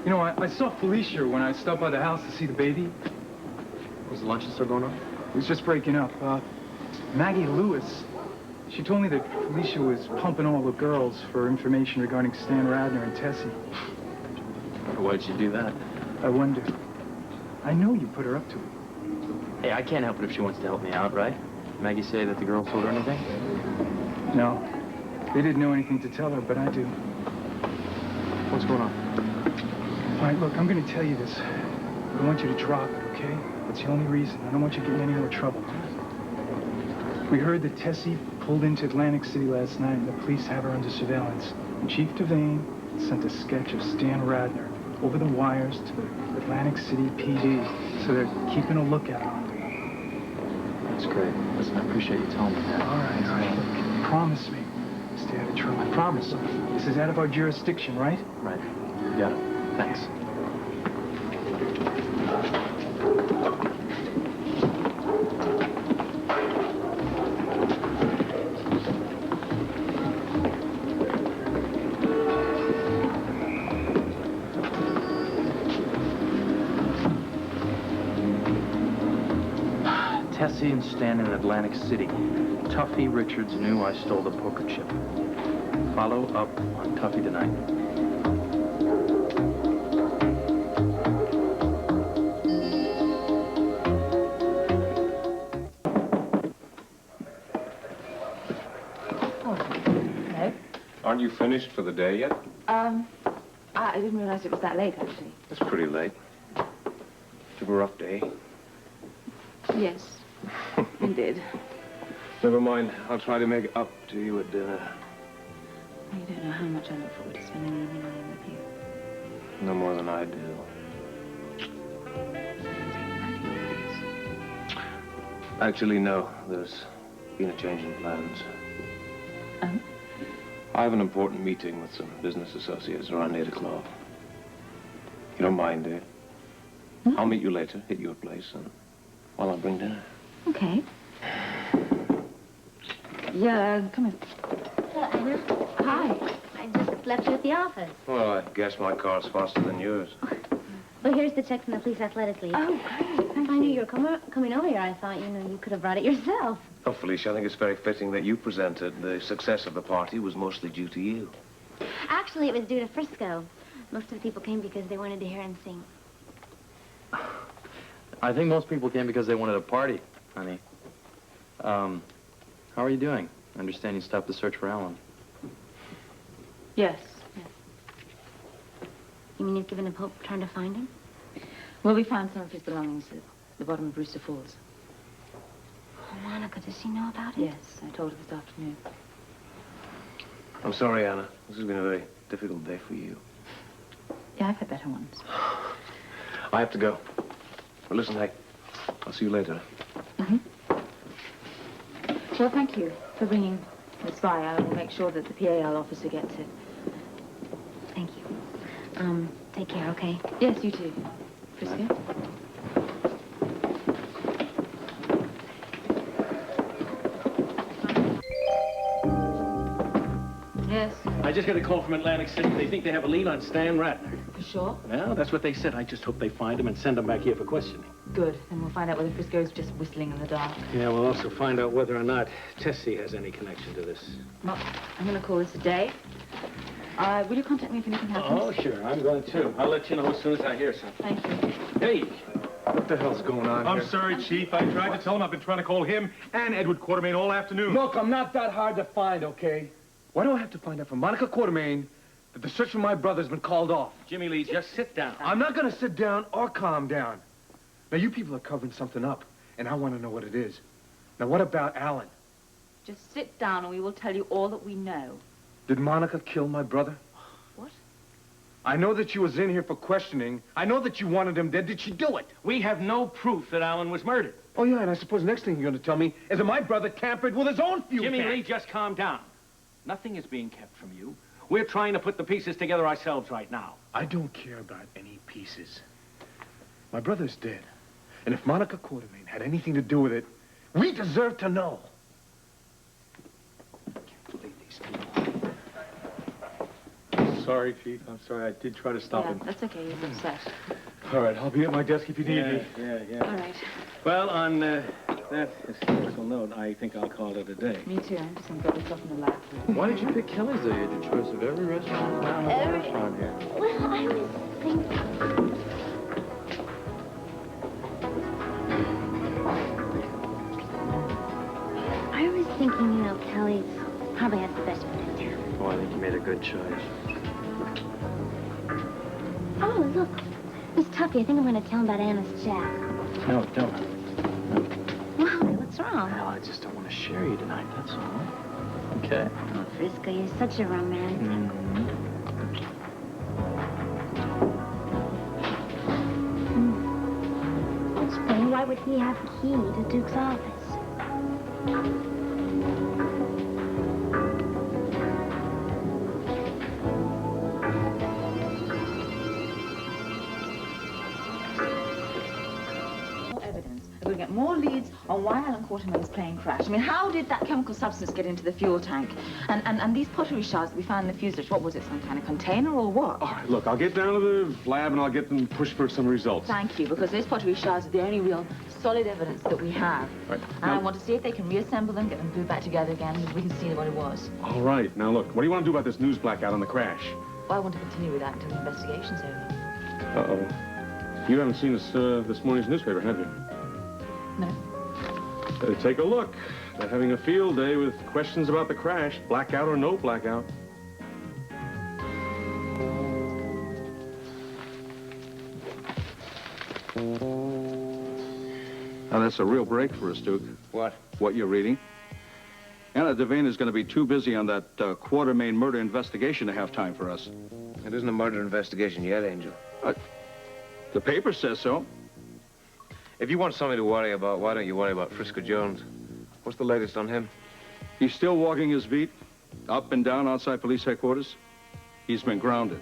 E: You know, I saw Felicia when I stopped by the house to see the baby.
F: Was the luncheon still going on?
E: It was just breaking up. Maggie Lewis She told me that Felicia was pumping all the girls for information regarding Stan Radner and Tessy.
F: Why'd she do that?
E: I wonder. I know you put her up to it.
F: Hey, I can't help it if she wants to help me out, right? Maggie say that the girls told her anything?
E: No. They didn't know anything to tell her, but I do.
F: What's going on?
E: All right, look, I'm going to tell you this. I don't want you to drop it, okay? That's the only reason. I don't want you getting in any more trouble. We heard that Tessy pulled into Atlantic City last night, and the police have her under surveillance. And Chief Devane sent a sketch of Stan Radner over the wires to the Atlantic City PD, so they're keeping a lookout on her.
F: That's great. Listen, I appreciate you telling me that.
E: All right. Look, promise me. Stay out of trouble. I promise. This is out of our jurisdiction, right?
F: Right. You got it. Thanks. Tessy and Stan in Atlantic City. Tuffy Richards knew I stole the poker chip. Follow up on Tuffy tonight.
A: Oh, hello.
O: Aren't you finished for the day yet?
A: I didn't realize it was that late, actually.
O: It's pretty late. Took a rough day.
A: Yes, indeed.
O: Never mind. I'll try to make it up to you at dinner.
A: You don't know how much I look forward to spending the evening with you.
O: No more than I do. Actually, no. There's been a change in plans.
A: Oh?
O: I have an important meeting with some business associates around 8 o'clock. You don't mind, do you?
A: No.
O: I'll meet you later at your place, and while I bring dinner.
A: Okay. Yeah, come in.
P: Hello, Anna.
A: Hi.
P: I just left you at the office.
O: Well, I guess my car's faster than yours.
P: Well, here's the check from the police athletic league.
A: Oh, great.
P: If I knew you were coming over here, I thought, you could have brought it yourself.
O: Oh, Felicia, I think it's very fitting that you presented. The success of the party was mostly due to you.
P: Actually, it was due to Frisco. Most of the people came because they wanted to hear him sing.
F: I think most people came because they wanted a party, honey. How are you doing? I understand you stopped the search for Alan.
A: Yes.
P: You mean you've given up hope trying to find him?
A: Well, we found some of his belongings at the bottom of Brewster Falls.
P: Oh, Monica, does she know about it?
A: Yes, I told her this afternoon.
O: I'm sorry, Anna. This has been a very difficult day for you.
A: Yeah, I've had better ones.
O: I have to go. But listen, hey, I'll see you later.
A: Mm-hmm. Well, thank you for bringing the spy. I will make sure that the PAL officer gets it.
P: Thank you. Take care, okay?
A: Yes, you too. Frisco? Yes.
D: I just got a call from Atlantic City. They think they have a lead on Stan Ratner.
A: For sure?
D: Well, that's what they said. I just hope they find him and send him back here for questioning.
A: Good. Then we'll find out whether Frisco's just whistling in the dark.
D: Yeah, we'll also find out whether or not Tessy has any connection to this.
A: Well, I'm going to call this a day. Will you contact me if anything happens?
D: Oh, sure. I'm going to. I'll let you know as soon as I hear something.
A: Thank you.
D: Hey!
N: What the hell's going on
B: I'm
N: here?
B: sorry, Chief. I tried to tell him I've been trying to call him and Edward Quartermain all afternoon.
N: Look, I'm not that hard to find, okay? Why do I have to find out from Monica Quartermain that the search for my brother's been called off?
D: Jimmy Lee, just sit down.
N: I'm not going to sit down or calm down. Now, you people are covering something up, and I want to know what it is. Now, what about Alan?
A: Just sit down and we will tell you all that we know.
N: Did Monica kill my brother?
A: What?
N: I know that she was in here for questioning. I know that you wanted him dead. Did she do it?
D: We have no proof that Alan was murdered.
N: Oh, yeah, and I suppose the next thing you're going to tell me is that my brother tampered with his own fuel
D: Jimmy
N: tank.
D: Lee, just calm down. Nothing is being kept from you. We're trying to put the pieces together ourselves right now.
N: I don't care about any pieces. My brother's dead. And if Monica Quartermain had anything to do with it, we deserve to know. I can't believe these people.
R: sorry, Chief. I'm sorry. I did try to stop him.
A: That's okay. He's upset.
R: All right, I'll be at my desk if you need me.
D: Yeah.
A: All right.
D: Well, on that historical note, I think I'll call it a day.
A: Me too. I'm just going to get this off in the lab.
F: Why did you pick Kelly's, though? You had your choice of every restaurant around the waterfront here.
P: Well, I was thinking... I was thinking, you know, Kelly's probably has the best food in town.
F: Oh, I think you made a good choice.
P: Oh, look. Miss Tuffy, I think I'm going to tell him about Anna's Jack.
F: No, don't.
P: Why? What's wrong?
F: Well, I just don't want to share you tonight, that's all. Okay.
P: Oh, Frisco, you're such a romantic. Explain, why would he have the key to Duke's office?
A: We'll get more leads on why Alan Quartermain's plane crashed. I mean, how did that chemical substance get into the fuel tank? And these pottery shards that we found in the fuselage, what was it, some kind of container or what?
B: All right, look, I'll get down to the lab and I'll get them pushed for some results.
A: Thank you, because those pottery shards are the only real solid evidence that we have.
B: Right.
A: And I want to see if they can reassemble them, get them glued back together again, so we can see what it was.
B: All right, now look, what do you want to do about this news blackout on the crash?
A: Well, I want to continue with that until the investigation's over.
B: Uh-oh. You haven't seen this morning's newspaper, have you?
A: No.
B: Take a look. They're having a field day with questions about the crash, blackout or no blackout.
K: Now, that's a real break for us, Duke.
O: What?
K: What you're reading. Anna Devane is going to be too busy on that Quartermain murder investigation to have time for us.
O: It isn't a murder investigation yet, Angel.
K: The paper says so.
O: If you want something to worry about, why don't you worry about Frisco Jones? What's the latest on him?
K: He's still walking his beat, up and down outside police headquarters. He's been grounded.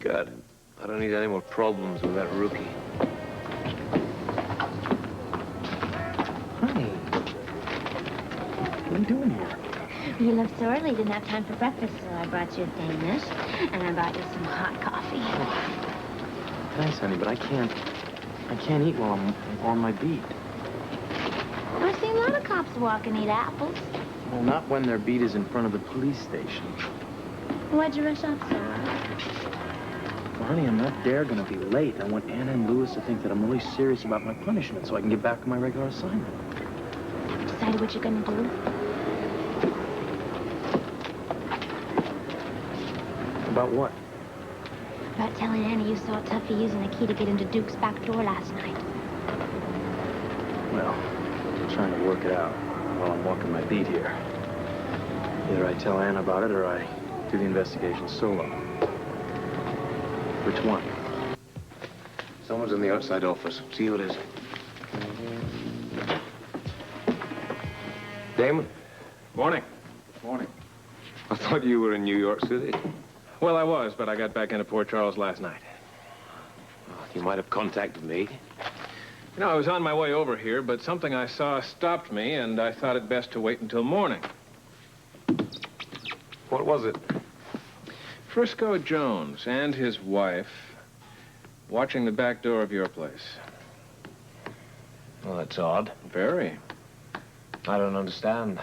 O: Good. I don't need any more problems with that rookie.
F: Honey, what are you doing here?
P: You left so early, didn't have time for breakfast, so I brought you a Danish, and I brought you some hot coffee.
F: Thanks, honey, but I can't eat while I'm on my beat.
P: I've seen a lot of cops walk and eat apples.
F: Well, not when their beat is in front of the police station.
P: Why'd you rush off so early?
F: Well, honey, I'm not gonna be late. I want Anna and Louis to think that I'm really serious about my punishment so I can get back to my regular assignment.
P: Decided what you're gonna do?
F: About what?
P: About telling Annie you saw Tuffy using a key to get into Duke's back door last night.
F: Well, I'm trying to work it out while I'm walking my beat here. Either I tell Anna about it or I do the investigation solo. Which one?
O: Someone's in the outside office. See who it is. Damon?
B: Morning.
O: Morning. I thought you were in New York City.
D: Well, I was, but I got back into Port Charles last night.
O: Well, you might have contacted me.
D: You know, I was on my way over here, but something I saw stopped me, and I thought it best to wait until morning.
O: What was it?
D: Frisco Jones and his wife watching the back door of your place.
O: Well, that's odd.
D: Very.
O: I don't understand.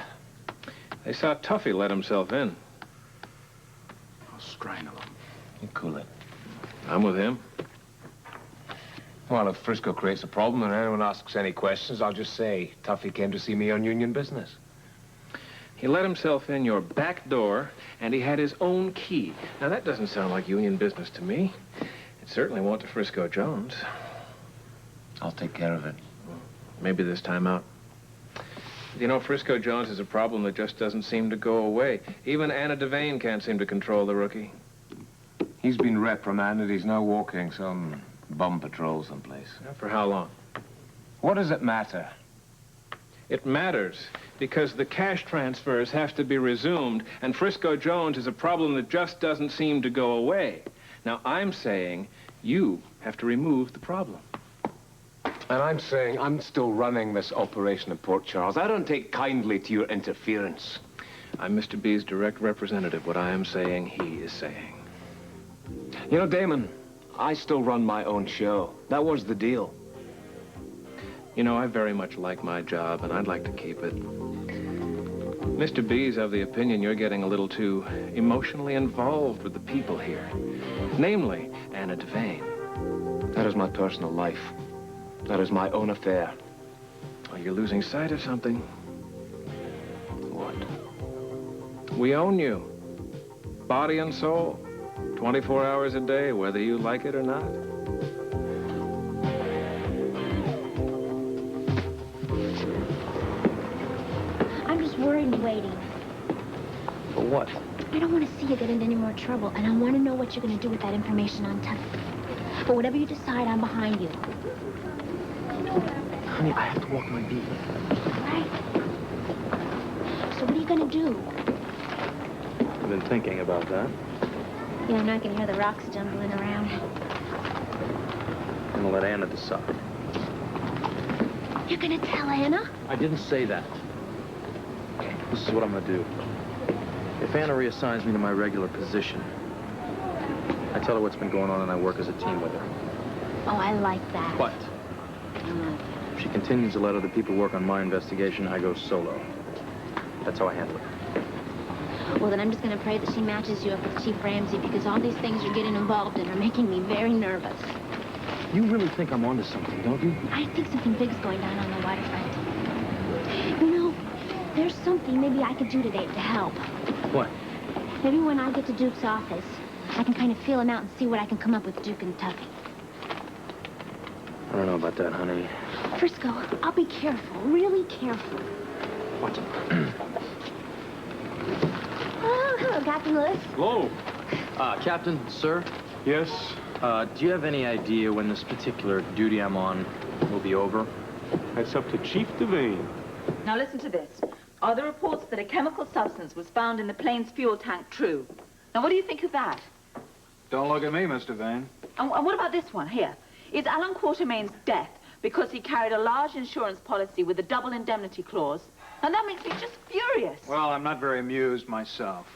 D: They saw Tuffy let himself in.
O: I'll strangle him. You cool it.
D: I'm with him.
O: Well, if Frisco creates a problem and anyone asks any questions, I'll just say Tuffy came to see me on union business.
D: He let himself in your back door, and he had his own key. Now, that doesn't sound like union business to me. It certainly won't to Frisco Jones.
O: I'll take care of it.
D: Maybe this time out. You know, Frisco Jones is a problem that just doesn't seem to go away. Even Anna Devane can't seem to control the rookie.
O: He's been reprimanded. He's now walking some bum patrol someplace.
D: For how long?
O: What does it matter?
D: It matters because the cash transfers have to be resumed, and Frisco Jones is a problem that just doesn't seem to go away. Now, I'm saying you have to remove the problem.
O: And I'm saying I'm still running this operation in Port Charles. I don't take kindly to your interference.
D: I'm Mr. B's direct representative. What I am saying, he is saying.
O: You know, Damon, I still run my own show. That was the deal.
D: You know, I very much like my job, and I'd like to keep it. Mr. B's of the opinion you're getting a little too emotionally involved with the people here. Namely, Anna Devane.
O: That is my personal life. That is my own affair.
D: Well, you're losing sight of something.
O: What?
D: We own you. Body and soul. 24 hours a day, whether you like it or not.
P: I'm just worried and waiting.
L: For what?
P: I don't want to see you get into any more trouble, and I want to know what you're going to do with that information on Tucky. But whatever you decide, I'm behind you.
L: Honey, I have to walk my beat.
P: Right. So what are you going to do?
L: I've been thinking about that.
P: You know, I can hear the rocks jumbling around.
L: I'm gonna let Anna decide.
P: You're going to tell Anna?
L: I didn't say that. This is what I'm gonna do. If Anna reassigns me to my regular position, I tell her what's been going on and I work as a team with her.
P: Oh, I like that.
L: But if she continues to let other people work on my investigation, I go solo. That's how I handle it.
P: Well, then I'm just going to pray that she matches you up with Chief Ramsey, because all these things you're getting involved in are making me very nervous.
L: You really think I'm onto something, don't you?
P: I think something big's going down on the waterfront. You know, there's something maybe I could do today to help.
L: What?
P: Maybe when I get to Duke's office, I can kind of feel him out and see what I can come up with Duke and Tucky.
L: I don't know about that, honey.
P: Frisco, I'll be careful, really careful.
L: Watch it.
P: Oh, hello, Captain Lewis.
R: Hello.
L: Captain, sir?
R: Yes?
L: Do you have any idea when this particular duty I'm on will be over?
R: That's up to Chief Devane.
A: Now listen to this. Are the reports that a chemical substance was found in the plane's fuel tank true? Now what do you think of that?
M: Don't look at me, Mr. Vane.
A: And what about this one here? Is Alan Quartermain's death because he carried a large insurance policy with a double indemnity clause? And that makes me just furious.
M: Well, I'm not very amused myself.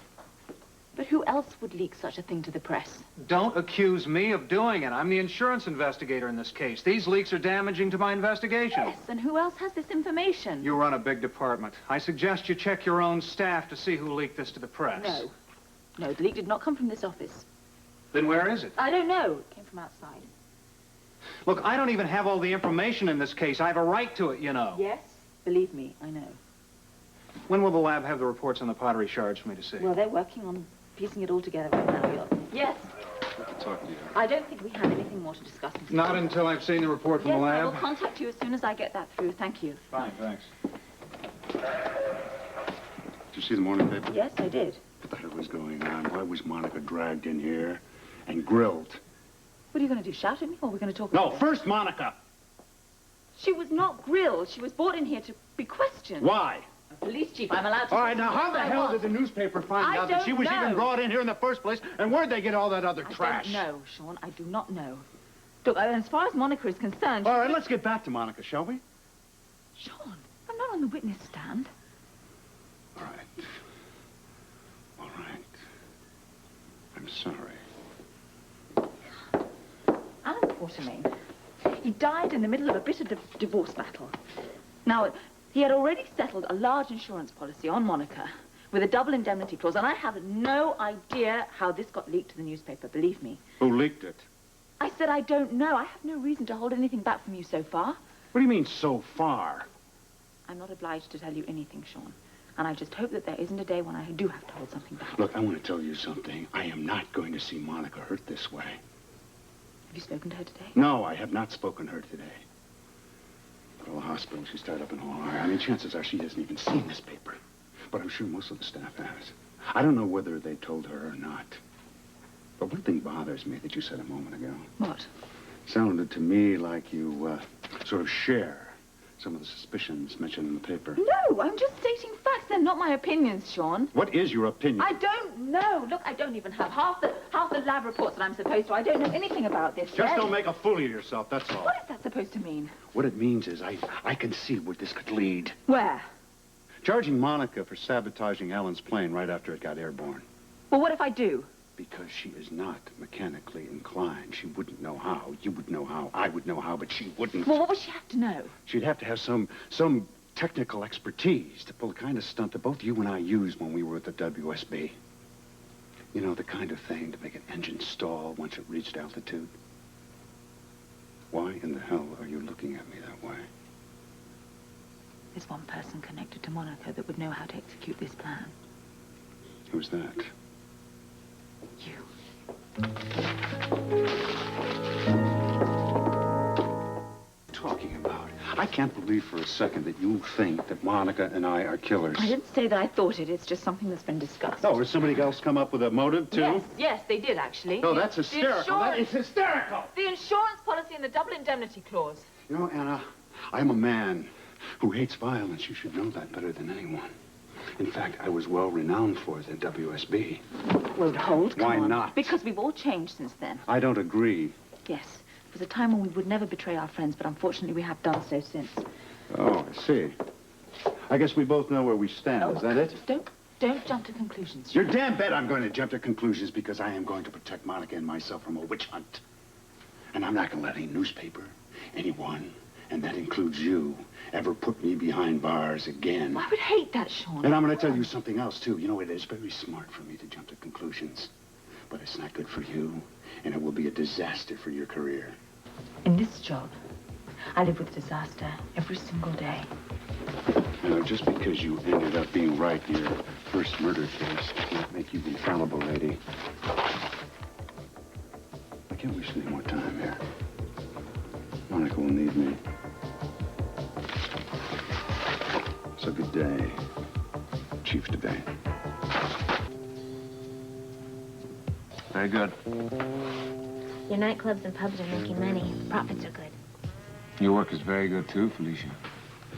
A: But who else would leak such a thing to the press?
M: Don't accuse me of doing it. I'm the insurance investigator in this case. These leaks are damaging to my investigation.
A: Yes, and who else has this information?
M: You run a big department. I suggest you check your own staff to see who leaked this to the press.
A: No. No, the leak did not come from this office.
M: Then where is it?
A: I don't know. It came from outside.
M: Look, I don't even have all the information in this case. I have a right to it, you know.
A: Yes, believe me, I know.
M: When will the lab have the reports on the pottery shards for me to see?
A: Well, they're working on piecing it all together right now. Yes?
H: I can talk to you.
A: I don't think we have anything more to discuss.
M: Not until I've seen the report from
A: yes,
M: the lab?
A: I will contact you as soon as I get that through. Thank you.
M: Fine, thanks.
H: Did you see the morning paper?
A: Yes, I did.
H: What the hell was going on? Why was Monica dragged in here and grilled?
A: What are you going to do, shout at me, or are we going to talk
H: No,
A: about
H: first Monica!
A: She was not grilled. She was brought in here to be questioned.
H: Why?
A: Police chief, I'm allowed to...
N: All right, now how the hell did the newspaper find out that she was even brought in here in the first place? And where'd they get all that other trash?
A: I don't know, Sean. I do not know. Look, as far as Monica is concerned...
N: All right, let's get back to Monica, shall we?
A: Sean, I'm not on the witness stand.
H: All right. All right. I'm sorry.
A: Alan Quartermain. He died in the middle of a bitter divorce battle. Now, he had already settled a large insurance policy on Monica with a double indemnity clause, and I have no idea how this got leaked to the newspaper, believe me.
H: Who leaked it?
A: I said I don't know. I have no reason to hold anything back from you so far.
H: What do you mean, so far?
A: I'm not obliged to tell you anything, Sean. And I just hope that there isn't a day when I do have to hold something back.
H: Look, I want to tell you something. I am not going to see Monica hurt this way.
A: Have you spoken to her today?
H: No, I have not spoken to her today. At the hospital, she's tied up in OR. I mean, chances are she hasn't even seen this paper. But I'm sure most of the staff has. I don't know whether they told her or not. But one thing bothers me that you said a moment ago.
A: What?
H: Sounded to me like you sort of share some of the suspicions mentioned in the paper.
A: No, I'm just stating facts. They're not my opinions, Sean.
H: What is your opinion?
A: I don't know. Look, I don't even have half the lab reports that I'm supposed to. I don't know anything about this.
N: Just don't make a fool of yourself, that's all.
A: What is that supposed to mean?
H: What it means is I can see where this could lead.
A: Where?
H: Charging Monica for sabotaging Alan's plane right after it got airborne.
A: Well, what if I do?
H: Because she is not mechanically inclined. She wouldn't know how. You would know how. I would know how, but she wouldn't.
A: Well, what would she have to know?
H: She'd have to have some technical expertise to pull the kind of stunt that both you and I used when we were at the WSB. You know, the kind of thing to make an engine stall once it reached altitude. Why in the hell are you looking at me that way?
A: There's one person connected to Monica that would know how to execute this plan.
H: Who's that?
A: You.
H: Talking about? I can't believe for a second that you think that Monica and I are killers.
A: I didn't say that I thought it. It's just something that's been discussed.
H: Oh, has somebody else come up with a motive, too?
A: Yes, they did, actually.
H: No, that's hysterical. That is hysterical.
A: The insurance policy and the double indemnity clause.
H: You know, Anna, I'm a man who hates violence. You should know that better than anyone. In fact, I was well renowned for it at WSB.
A: Won't hold.
H: Why not?
A: Because we've all changed since then.
H: I don't agree.
A: Yes. There was a time when we would never betray our friends, but unfortunately we have done so since.
H: Oh, I see. I guess we both know where we stand. Is that it?
A: Don't jump to conclusions.
H: You're damn bet I'm going to jump to conclusions because I am going to protect Monica and myself from a witch hunt. And I'm not going to let any newspaper, anyone, and that includes you, ever put me behind bars again.
A: I would hate that, Sean.
H: And I'm going to tell you something else, too. You know, it is very smart for me to jump to conclusions. But it's not good for you, and it will be a disaster for your career.
A: In this job, I live with disaster every single day.
H: You know, just because you ended up being right in your first murder case does not make you infallible, lady. I can't waste any more time here. Monica will need me. So good day, Chief Devane.
O: Very good.
P: Your nightclubs and pubs are making money. Profits are good.
O: Your work is very good, too, Felicia.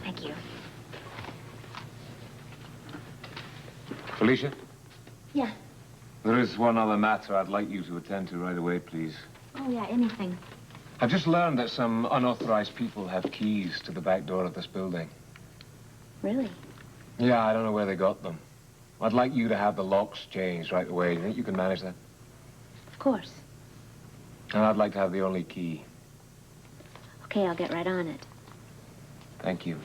P: Thank you.
O: Felicia?
P: Yeah.
O: There is one other matter I'd like you to attend to right away, please.
P: Oh, yeah, anything.
O: I've just learned that some unauthorized people have keys to the back door of this building.
P: Really?
O: Yeah, I don't know where they got them. I'd like you to have the locks changed right away. Do you think you can manage that?
P: Of course.
O: And I'd like to have the only key.
P: Okay, I'll get right on it.
O: Thank you.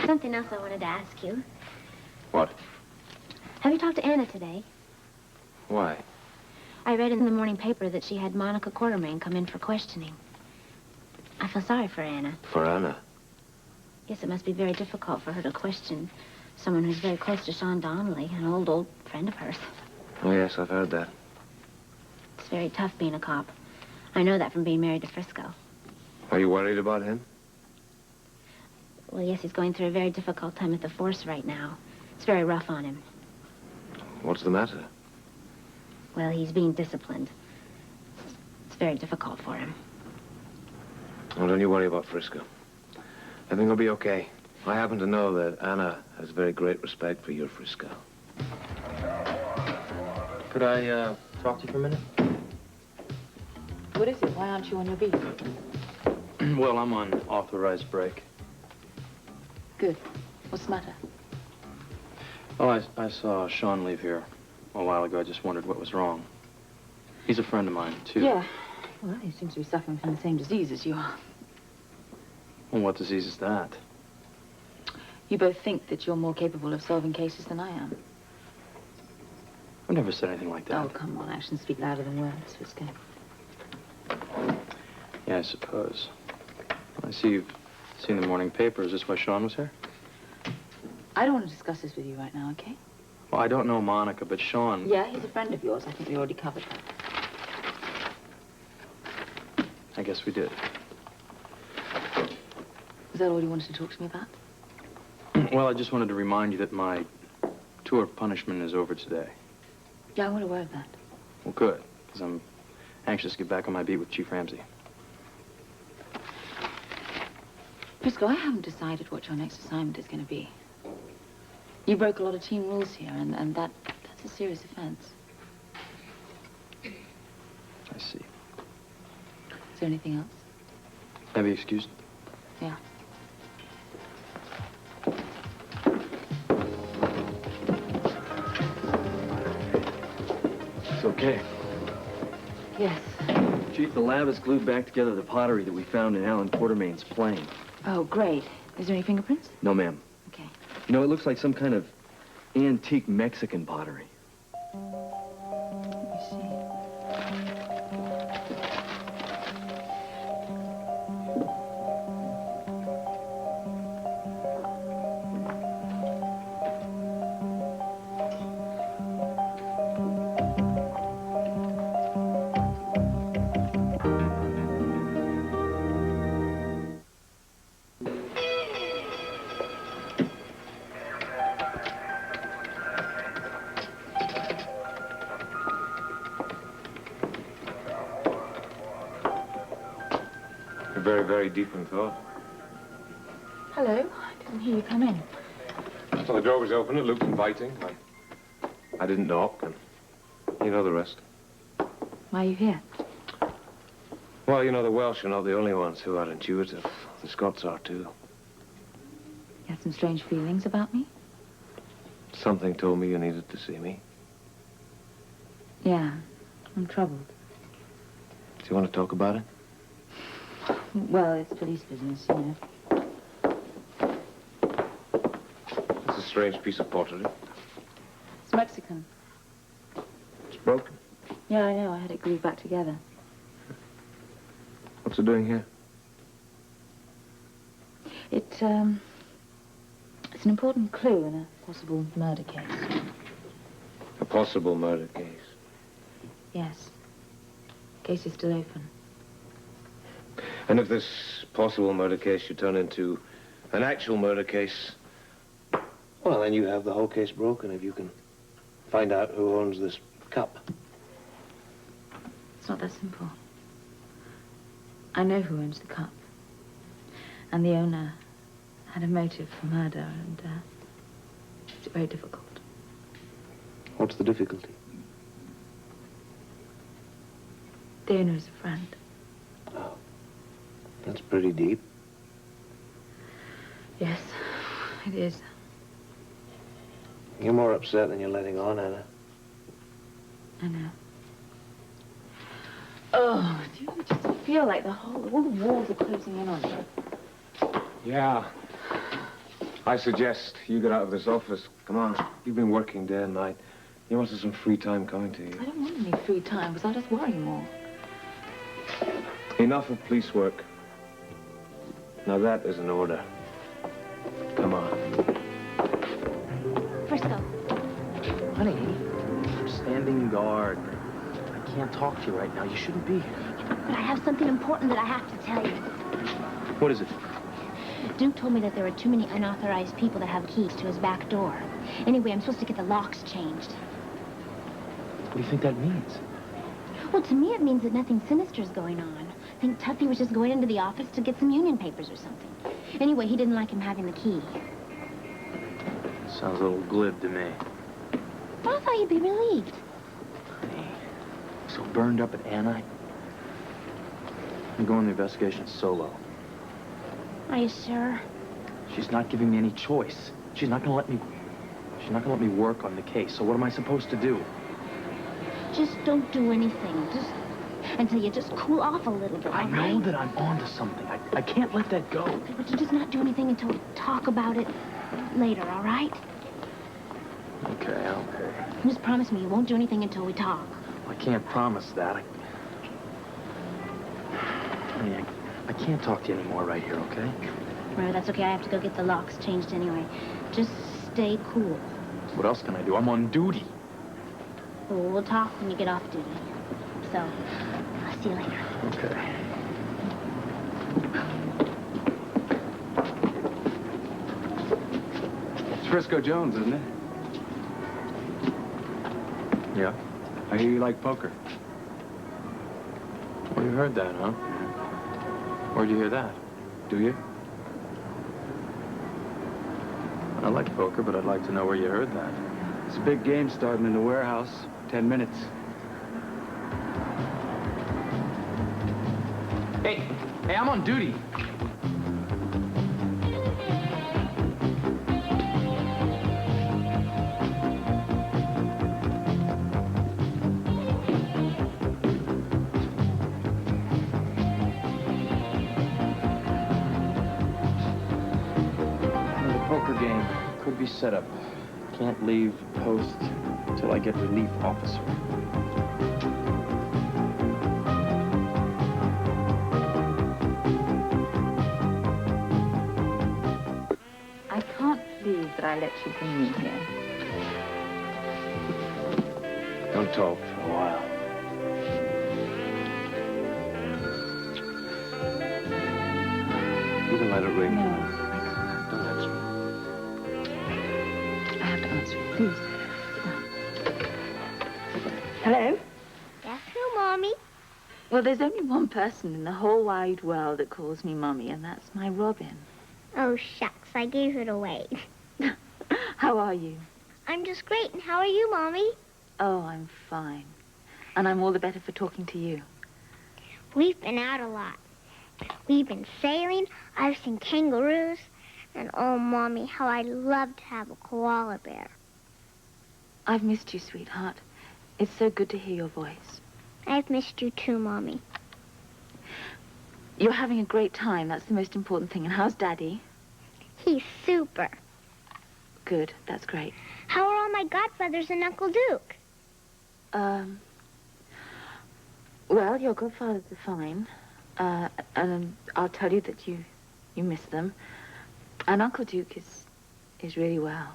P: Something else I wanted to ask you.
O: What?
P: Have you talked to Anna today?
O: Why?
P: I read in the morning paper that she had Monica Quartermain come in for questioning. I feel sorry for Anna.
O: For Anna?
P: Yes, it must be very difficult for her to question someone who's very close to Sean Donnelly, an old friend of hers.
O: Oh, yes, I've heard that.
P: It's very tough being a cop. I know that from being married to Frisco.
O: Are you worried about him?
P: Well, yes, he's going through a very difficult time at the force right now. It's very rough on him.
O: What's the matter?
P: Well, he's being disciplined. It's very difficult for him.
O: Oh, don't you worry about Frisco. Everything will be okay. I happen to know that Anna has very great respect for your Frisco.
F: Could I, talk to you for a minute?
A: What is it? Why aren't you on your beat?
F: Well, I'm on authorized break.
A: Good. What's the matter?
F: Oh, I saw Sean leave here a while ago. I just wondered what was wrong. He's a friend of mine, too.
A: Yeah. Well, he seems to be suffering from the same disease as you are.
F: Well, what disease is that?
A: You both think that you're more capable of solving cases than I am.
F: I've never said anything like that.
A: Oh, come on. Actions speak louder than words, Frisco.
F: Yeah, I suppose. I see you've seen the morning paper. Is this why Sean was here?
A: I don't want to discuss this with you right now, okay?
F: Well, I don't know Monica, but Sean...
A: Yeah, he's a friend of yours. I think we already covered that.
F: I guess we did.
A: Was that all you wanted to talk to me about?
F: Well, I just wanted to remind you that my tour of punishment is over today.
A: Yeah, I would have aware of that.
F: Well, good, because I'm anxious to get back on my beat with Chief Ramsey.
A: Frisco, I haven't decided what your next assignment is going to be. You broke a lot of team rules here, and that's a serious offense.
F: I see.
A: Is there anything else?
F: May I be excused?
A: Yeah.
F: okay?
A: Yes.
F: Chief, the lab has glued back together the pottery that we found in Alan Quartermain's plane.
A: Oh, great. Is there any fingerprints?
F: No, ma'am.
A: Okay.
F: You know, it looks like some kind of antique Mexican pottery.
A: Let me see.
O: Very, very deep in thought.
A: Hello. I didn't hear you come in.
O: So the door was open, it looked inviting. I didn't knock, and you know the rest.
A: Why are you here?
O: Well, you know, the Welsh are not the only ones who are intuitive. The Scots are, too.
A: You had some strange feelings about me?
O: Something told me you needed to see me.
A: Yeah. I'm troubled.
O: Do you want to talk about it?
A: Well, it's police business, you know.
O: It's a strange piece of pottery.
A: It's Mexican.
O: It's broken.
A: Yeah, I know. I had it glued back together.
O: What's it doing here?
A: It's an important clue in a possible murder case.
O: A possible murder case.
A: Yes. Case is still open.
O: And if this possible murder case should turn into an actual murder case, well, then you have the whole case broken if you can find out who owns this cup.
A: It's not that simple. I know who owns the cup. And the owner had a motive for murder, and it's very difficult.
O: What's the difficulty?
A: The owner is a friend.
O: Oh, that's pretty deep.
A: Yes, it is.
O: You're more upset than you're letting on, Anna.
A: I know. Oh, do you just feel like all the walls are closing in on you?
O: Yeah. I suggest you get out of this office. Come on. You've been working day and night. You must have some free time coming to you.
A: I don't want any free time, because I'll just worry more.
O: Enough of police work. Now that is an order. Come on.
P: Frisco.
F: Honey, I'm standing guard. I can't talk to you right now. You shouldn't be here.
P: But I have something important that I have to tell you.
F: What is it?
P: Duke told me that there are too many unauthorized people that have keys to his back door. Anyway, I'm supposed to get the locks changed.
F: What do you think that means?
P: Well, to me, it means that nothing sinister is going on. I think Tuffy was just going into the office to get some union papers or something. Anyway, he didn't like him having the key.
F: Sounds a little glib to me.
P: Well, I thought you'd be relieved.
F: Honey, so burned up at Anna. I'm going the investigation solo.
P: Are you sure?
F: She's not giving me any choice. She's not gonna let me work on the case. So what am I supposed to do?
P: Just don't do anything. Just until you just cool off a little bit.
F: I know that I'm onto something. I can't let that go.
P: Okay, but you just not do anything until we talk about it later, all right?
F: Okay.
P: Just promise me you won't do anything until we talk.
F: I can't promise that. Honey, I can't talk to you anymore right here, okay?
P: Right, that's okay. I have to go get the locks changed anyway. Just stay cool.
F: What else can I do? I'm on duty.
P: Well, we'll talk when you get off duty. So, I'll see you later.
F: Okay.
L: It's Frisco Jones, isn't it?
F: Yeah?
L: I hear you like poker.
F: Well, you heard that, huh? Where'd you hear that?
L: Do you?
F: I like poker, but I'd like to know where you heard that.
L: It's a big game starting in the warehouse. 10 minutes.
F: Hey, I'm on duty.
L: be set up. Can't leave post till I get relief officer.
A: I can't believe that I let you bring me here.
O: Don't talk for a while. You can let it ring.
A: No,
O: Don't answer
A: I have to answer it, please. Hello?
S: That's who, Mommy.
A: Well, there's only one person in the whole wide world that calls me Mummy, and that's my Robin.
S: Oh, shucks, I gave it away.
A: How are you?
S: I'm just great, and how are you, Mommy?
A: Oh, I'm fine. And I'm all the better for talking to you.
S: We've been out a lot. We've been sailing, I've seen kangaroos, and oh, Mommy, how I'd love to have a koala bear.
A: I've missed you, sweetheart. It's so good to hear your voice.
S: I've missed you too, Mommy.
A: You're having a great time. That's the most important thing. And how's Daddy?
S: He's super.
A: Good. That's great.
S: How are all my godfathers and Uncle Duke?
A: Well, your godfathers are fine. And I'll tell you that you miss them. And Uncle Duke is really well.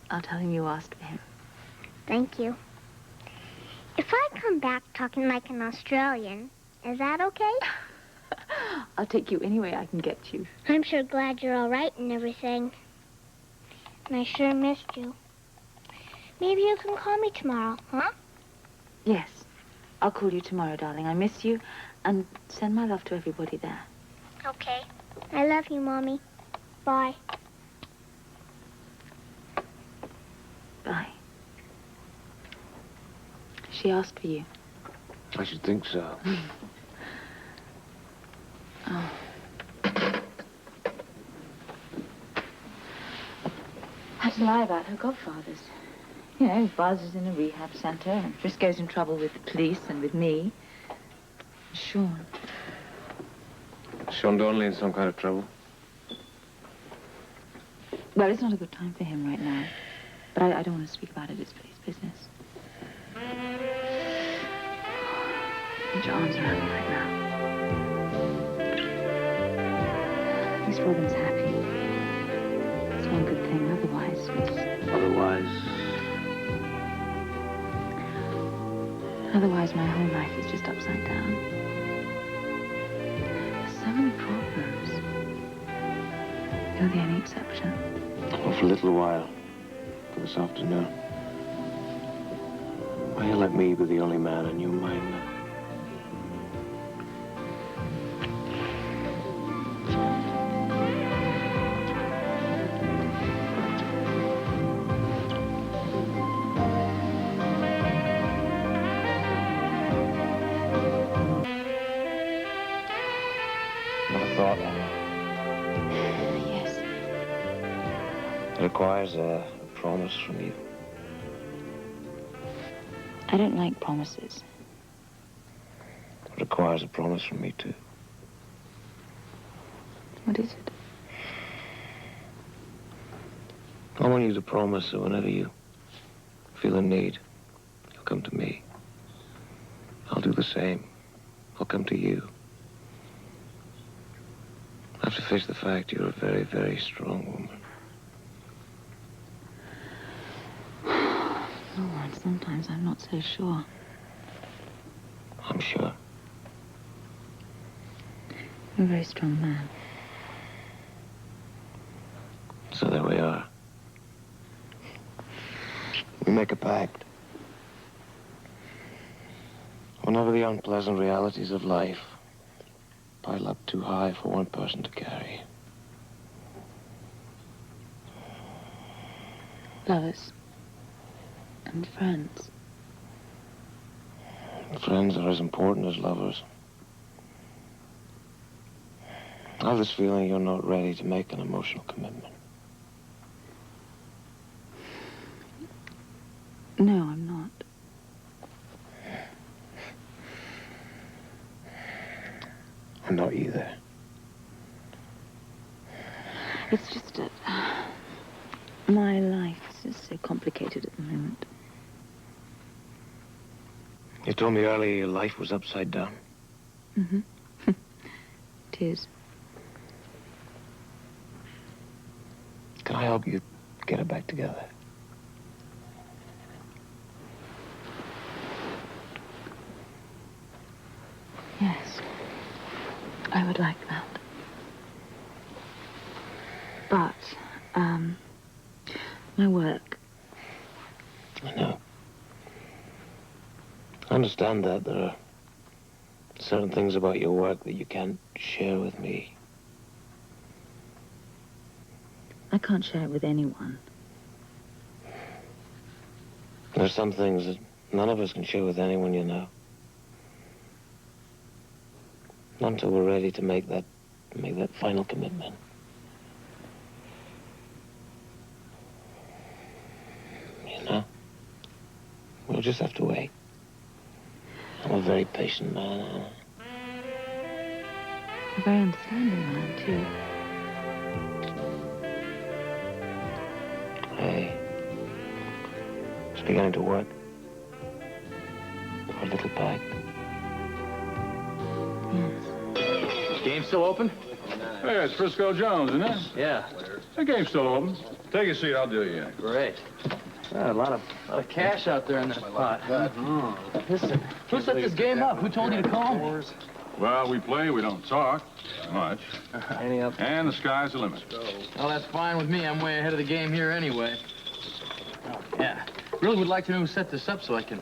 A: I'll tell him you asked for him.
S: Thank you. If I come back talking like an Australian, is that okay?
A: I'll take you any way I can get you.
S: I'm sure glad you're all right and everything. And I sure missed you. Maybe you can call me tomorrow, huh?
A: Yes. I'll call you tomorrow, darling. I miss you. And send my love to everybody there.
S: Okay. I love you, Mommy. Bye.
A: Bye. She asked for you.
O: I should think so.
A: Oh. Had to lie about her godfathers. You know, Buzz is in a rehab center, and Frisco's in trouble with the police and with me. Sean.
O: Sean Donnelly in some kind of trouble?
A: Well, it's not a good time for him right now. But I don't want to speak about it. It's his business. Put your arms around me right now. At least Robin's happy. It's one good thing. Otherwise, Otherwise, my whole life is just upside down. There's so many problems. You're the only exception.
O: Well, for a little while. For this afternoon. Why you let me be the only man in your mind now?
A: Yes.
O: It requires a promise from you.
A: I don't like promises.
O: It requires a promise from me, too.
A: What is it?
O: I want you to promise that whenever you feel a need, you'll come to me. I'll do the same. I'll come to you. I have to face the fact you're a very, very strong woman.
A: Oh, and sometimes I'm not so sure.
O: I'm sure.
A: You're a very strong man.
O: So there we are. We make a pact. Whenever the unpleasant realities of life pile up too high for one person to carry.
A: Lovers. And friends.
O: Friends are as important as lovers. I have this feeling you're not ready to make an emotional commitment.
A: No, I'm not.
O: I'm not either.
A: It's just that My life is so complicated at the moment.
O: You told me earlier your life was upside down.
A: Mm-hmm. It is.
O: Can I help you get it back together?
A: Yes. I would like that. But, my work.
O: I know. I understand that. There are certain things about your work that you can't share with me.
A: I can't share it with anyone.
O: There are some things that none of us can share with anyone you know. Not until we're ready to make that final commitment. You know? We'll just have to wait. I'm a very patient man.
A: A very understanding man, too.
O: Hey, it's beginning to work. For a little pipe.
T: Game still open?
R: Hey, it's Frisco Jones, isn't it?
T: Yeah.
R: The game's still open. Take a seat, I'll deal you in.
T: Great. A lot of cash out there in that pot. Listen, who set this game up? Who told you to call me?
R: Well, we play, we don't talk much. And the sky's the limit.
T: Well, that's fine with me. I'm way ahead of the game here anyway. Oh, yeah. Really would like to know who set this up so I can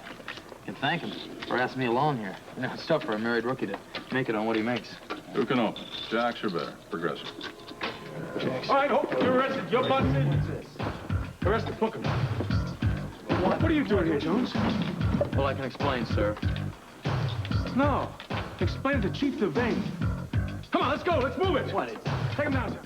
T: thank him for asking me along here. You know, it's tough for a married rookie to make it on what he makes.
R: Who can open? Jacks or better? Progressive.
B: All right, Hope, you're arrested. You're busted. Arrested, book him. What are you doing here, Jones?
T: Well, I can explain, sir.
B: No. Explain it to Chief Devane. Come on, let's go. Let's move it. What? Take him down, sir.